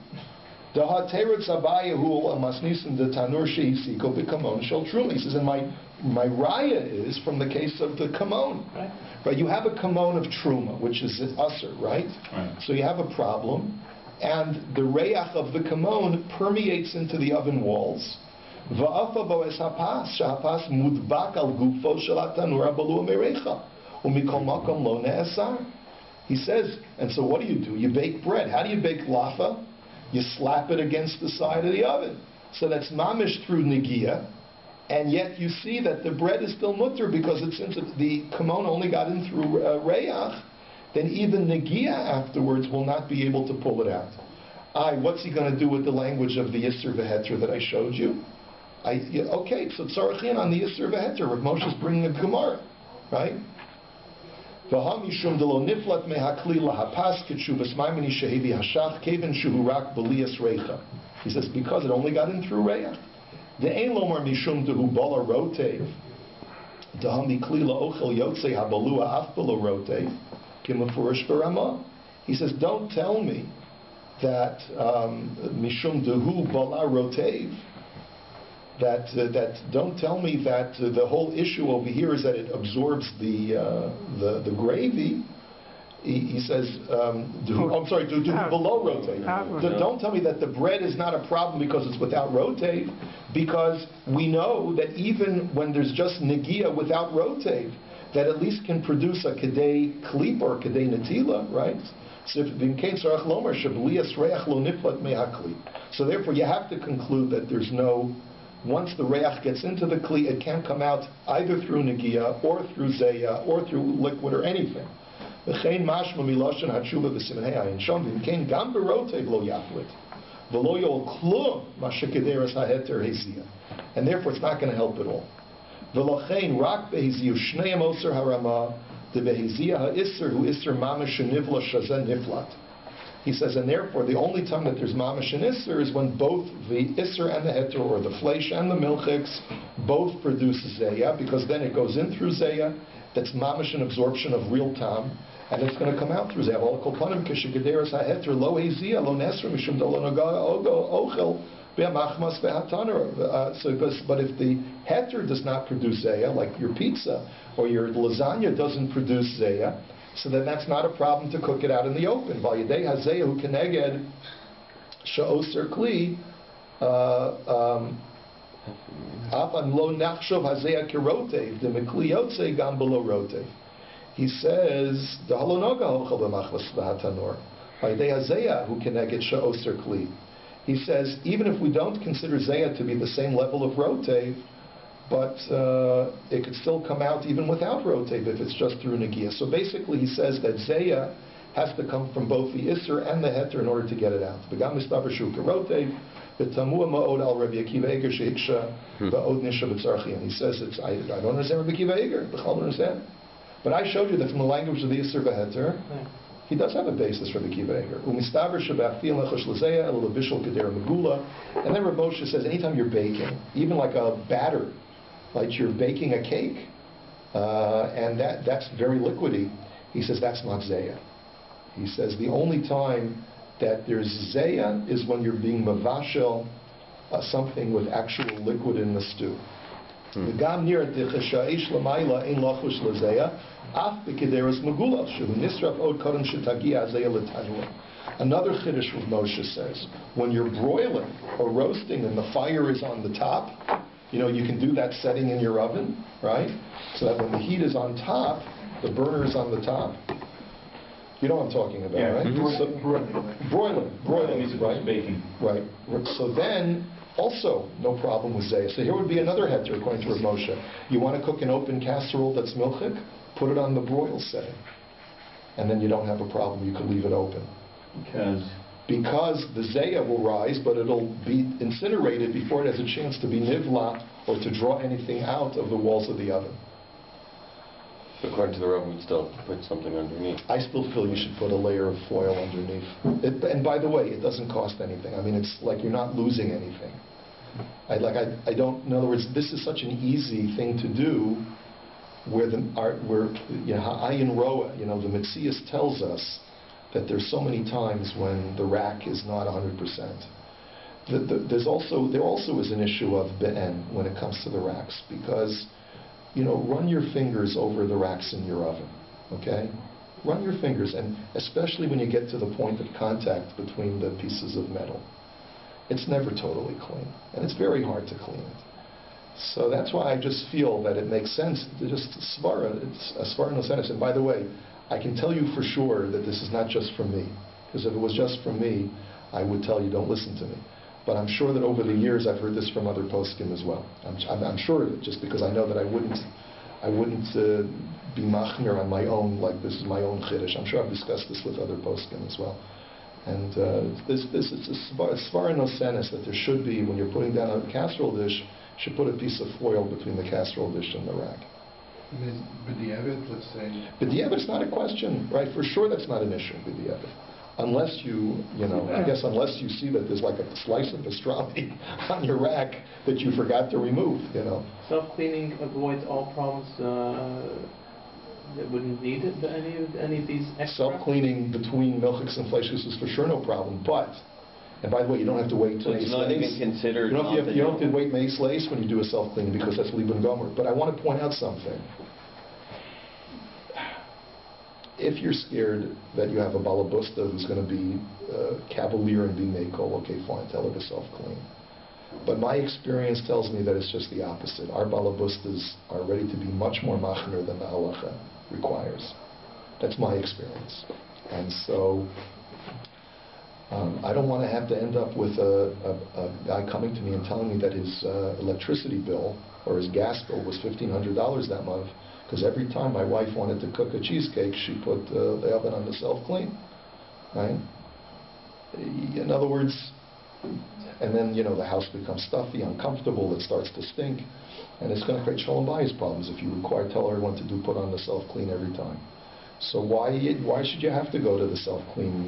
The hateretz abayahu amasnisim the tanur shehisiko b'kamon shel truma. He says, and my raya is from the case of the kamon. Right. You have a kamon of truma, which is an usher, right? So you have a problem, and the reach of the kamon permeates into the oven walls. Va'afa bo es hapas, shahapas mudbak al gufo shel hatanur abalu merecha, umikol makom lo ne'asar. He says, and so what do? You bake bread. How do you bake lafa? You slap it against the side of the oven. So that's mamish through negia, and yet you see that the bread is still mutter because since the kamon only got in through reach, then even negia afterwards will not be able to pull it out. What's he going to do with the language of the Yisr V'Heter that I showed you? Okay, so tzarachin on the Yisr V'Heter. Rav Moshe is bringing a Gemara, right? He says, because it only got in through reach. The ein lomar mishum dehu bala rotev. Dahami klila ochel yotzei habalua afbalo rotev. Kimafurish barama. He says, don't tell me that mishum dehu bala rotev. That don't tell me that the whole issue over here is that it absorbs the gravy. He says, below rotate. Don't tell me that the bread is not a problem because it's without rotate, because we know that even when there's just negia without rotate, that at least can produce a kedei klip or kedei netila, right? So therefore you have to conclude that there's no. Once the reach gets into the kli, it can't come out either through negia or through zeya or through liquid or anything. And therefore it's not going to help at all. He says, and therefore the only time that there's mamash and isser is when both the isser and the heter, or the fleish and the milchiks, both produce zeya, because then it goes in through zeya, that's mamash and absorption of real tam, and it's going to come out through zeya. But if the heter does not produce zeya, like your pizza or your lasagna doesn't produce zeya, so then that's not a problem to cook it out in the open. Vayidei hazeyu keneged she'oser kli apan lo nachshov hazeya kirotev the mekli yotze gam below rotev. He says the halonoga hochel b'machmas v'hatanor vayidei hazeya hu keneged she'oser kli. He says even if we don't consider zeya to be the same level of rotev, but it could still come out even without rotev if it's just through negia. So basically he says that zeya has to come from both the isser and the heter in order to get it out. V'gam mistaber shu kerotev v'tamua ma'od al Rabbi Akiva Eiger shehiksha v'od nisha v'tzarchi. And he says, I don't understand Rabbi Akiva Eiger, I don't understand. But I showed you that from the language of the isser v'heter, he does have a basis for the Akiva Eiger. Umistaber shabachtil lechosh l'zeya el lebishol kedera megula. And then Rav Moshe says, anytime you're baking, even like a batter, like you're baking a cake, and that's very liquidy. He says that's not zeya. He says the only time that there's zeya is when you're being mavashel something with actual liquid in the stew. Another chiddush Rav Moshe says, when you're broiling or roasting and the fire is on the top, you can do that setting in your oven, right? So that when the heat is on top, the burner is on the top. You know what I'm talking about, right? Broiling, right? Baking. Right. So then, also, no problem with zayah. So here would be another heter according to Rav Moshe. You want to cook an open casserole that's milchik? Put it on the broil setting. And then you don't have a problem. You can leave it open. Because the zayah will rise, but it'll be incinerated before it has a chance to be nivla or to draw anything out of the walls of the oven. According to the Rabbi, we'd still put something underneath. I still feel you should put a layer of foil underneath. And by the way, it doesn't cost anything. I mean, it's like you're not losing anything. I don't. In other words, this is such an easy thing to do, where Ayin Roa, the Metzias tells us that there's so many times when the rack is not 100%. There also is an issue of be'en when it comes to the racks, because run your fingers over the racks in your oven, okay? Run your fingers, and especially when you get to the point of contact between the pieces of metal. It's never totally clean, and it's very hard to clean it. So that's why I just feel that it makes sense to just svara. It's a svara no sense. And by the way, I can tell you for sure that this is not just from me, because if it was just from me, I would tell you don't listen to me. But I'm sure that over the years I've heard this from other poskim as well. I'm sure of it, just because I know that I wouldn't be machmir on my own, like this is my own chiddush. I'm sure I've discussed this with other poskim as well. And this is a svara no senes that there should be, when you're putting down a casserole dish, you should put a piece of foil between the casserole dish and the rack. B'diavad, let's say. B'diavad is not a question, right? For sure that's not an issue, b'diavad. Unless I guess unless you see that there's like a slice of pastrami on your rack that you forgot to remove, Self-cleaning avoids all problems that wouldn't need it, any of these extra? Self-cleaning between milchiks and fleishiks is for sure no problem, but, and by the way, you don't have to wait so it's not even considered. You don't have to wait meis leis when you do a self-cleaning, because that's liban gomer. But I want to point out something. If you're scared that you have a balabusta who's going to be cavalier and be makol, okay, fine, tell her to self-clean. But my experience tells me that it's just the opposite. Our balabustas are ready to be much more machmir than the halacha requires. That's my experience. And so I don't want to have to end up with a guy coming to me and telling me that his electricity bill or his gas bill was $1,500 that month, because every time my wife wanted to cook a cheesecake, she put the oven on the self-clean, right? In other words, and then, the house becomes stuffy, uncomfortable, it starts to stink, and it's going to create shalom bayis problems if you tell everyone to put on the self-clean every time. So why should you have to go to the self-clean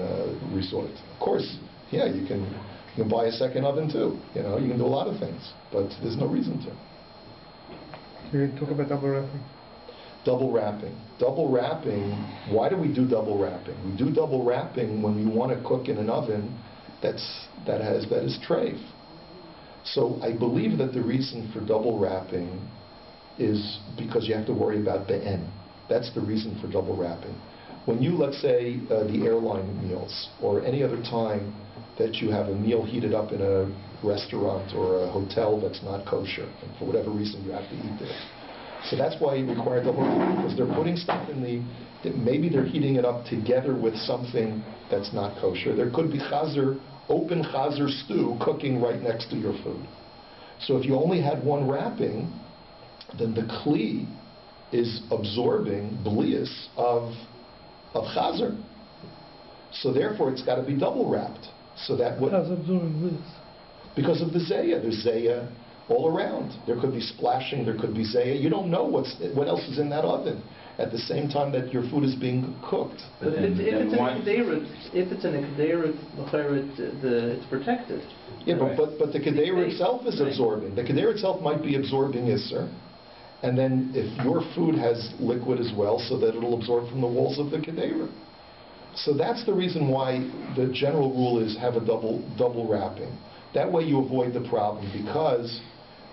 resort? Of course, yeah, you can buy a second oven too. You can do a lot of things, but there's no reason to. You talk about double wrapping. Double wrapping. Double wrapping, why do we do double wrapping? We do double wrapping when we want to cook in an oven that is treif. So I believe that the reason for double wrapping is because you have to worry about be'en. That's the reason for double wrapping. When you, let's say, the airline meals, or any other time that you have a meal heated up in a restaurant or a hotel that's not kosher, and for whatever reason you have to eat there. So that's why you require double wrapping, because they're putting stuff maybe they're heating it up together with something that's not kosher. There could be open chazer stew cooking right next to your food. So if you only had one wrapping, then the kli is absorbing blias of chazer. So therefore it's got to be double wrapped. So that would... How's absorbing blias? Because of the zayah. There's zayah all around. There could be splashing, there could be zayah. You don't know what else is in that oven at the same time that your food is being cooked. But if it's in a kederut, it's protected. Yeah, right? but the kederut itself is absorbing. The kederut itself might be absorbing Isser, and then if your food has liquid as well, so that it'll absorb from the walls of the kederut. So that's the reason why the general rule is have a double wrapping. That way you avoid the problem, because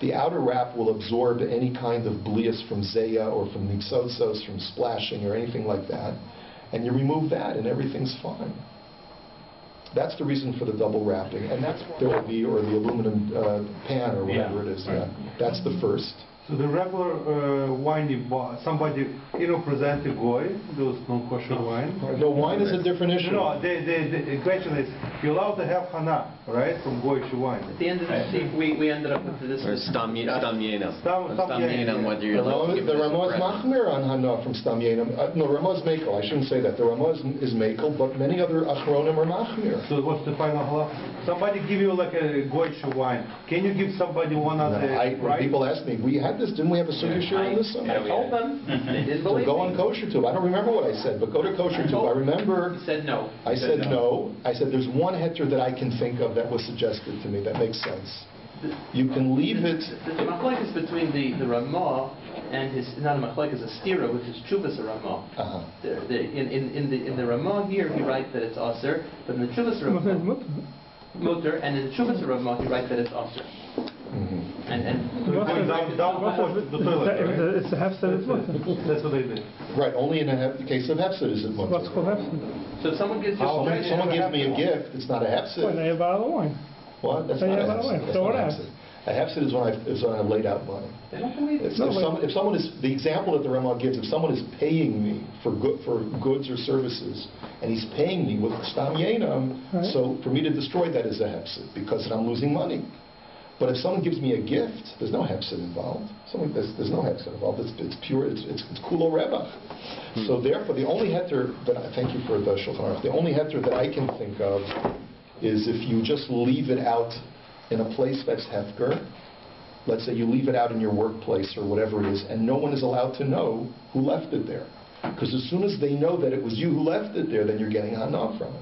the outer wrap will absorb any kind of blias from zayah or from nitzotzos, from splashing or anything like that, and you remove that and everything's fine. That's the reason for the double wrapping, and that's what there will be, or the aluminum pan or whatever it is. That's the first. So the regular wine you bought, somebody, present a goy, those non-kosher wine. No, wine is a different issue. No, the question is, you're allowed to have hana, right, from goyish wine. At the end of the sheet, we ended up with this. Or stam yenam. Stam yenam. Whether you're allowed to give The it as a Ramah is present. machmir on hana from stam yenam. No, Ramah is mekel. I shouldn't say that. The Ramah is mekel, but many other achronim are machmir. So what's the final halacha? Somebody give you like a goyish wine. Can you give somebody one on the When right? people ask me, we had this, didn't we have a sukkah share on this? I told them, they didn't So believe go me. on kosher tube. I don't remember what I said, but go to kosher tube. I remember. He said no. I said no. I said there's one heter that I can think of that was suggested to me that makes sense. You can leave it. The machlek is between the Ramah and his, not a machlek, is a stira with his chuvas a Ramah. In the Ramah here, he writes that it's aser, but in the chuvas Ramah, mutter, and in the chuvas Ramah, he writes that it's aser. Down before the toilet, right? It's a hefsed, it's mutter. That's what they did. Right, only in the case of hefsed is it mutter. What's called hefsed? So if someone gives you Someone gives me a gift, it's not a When hefsed. they have a bottle of wine. What? That's They not a have a hefsed. wine. That's So not what a else? hefsed. A hefsed is when I've laid out money. they don't believe it. If someone is, the example that the Ramah gives, if someone is paying me for goods or services, and he's paying me with stam yenam, Right. so for me to destroy that is a hefsed, because then I'm losing money. But if someone gives me a gift, there's no hefsed involved. There's no hefsed involved. It's pure. It's kulo rebach. So therefore, the only heter that thank you for the Shulchan Aruch. The only heter that I can think of is if you just leave it out in a place that's hefker. Let's say you leave it out in your workplace or whatever it is, and no one is allowed to know who left it there. Because as soon as they know that it was you who left it there, then you're getting hana from it.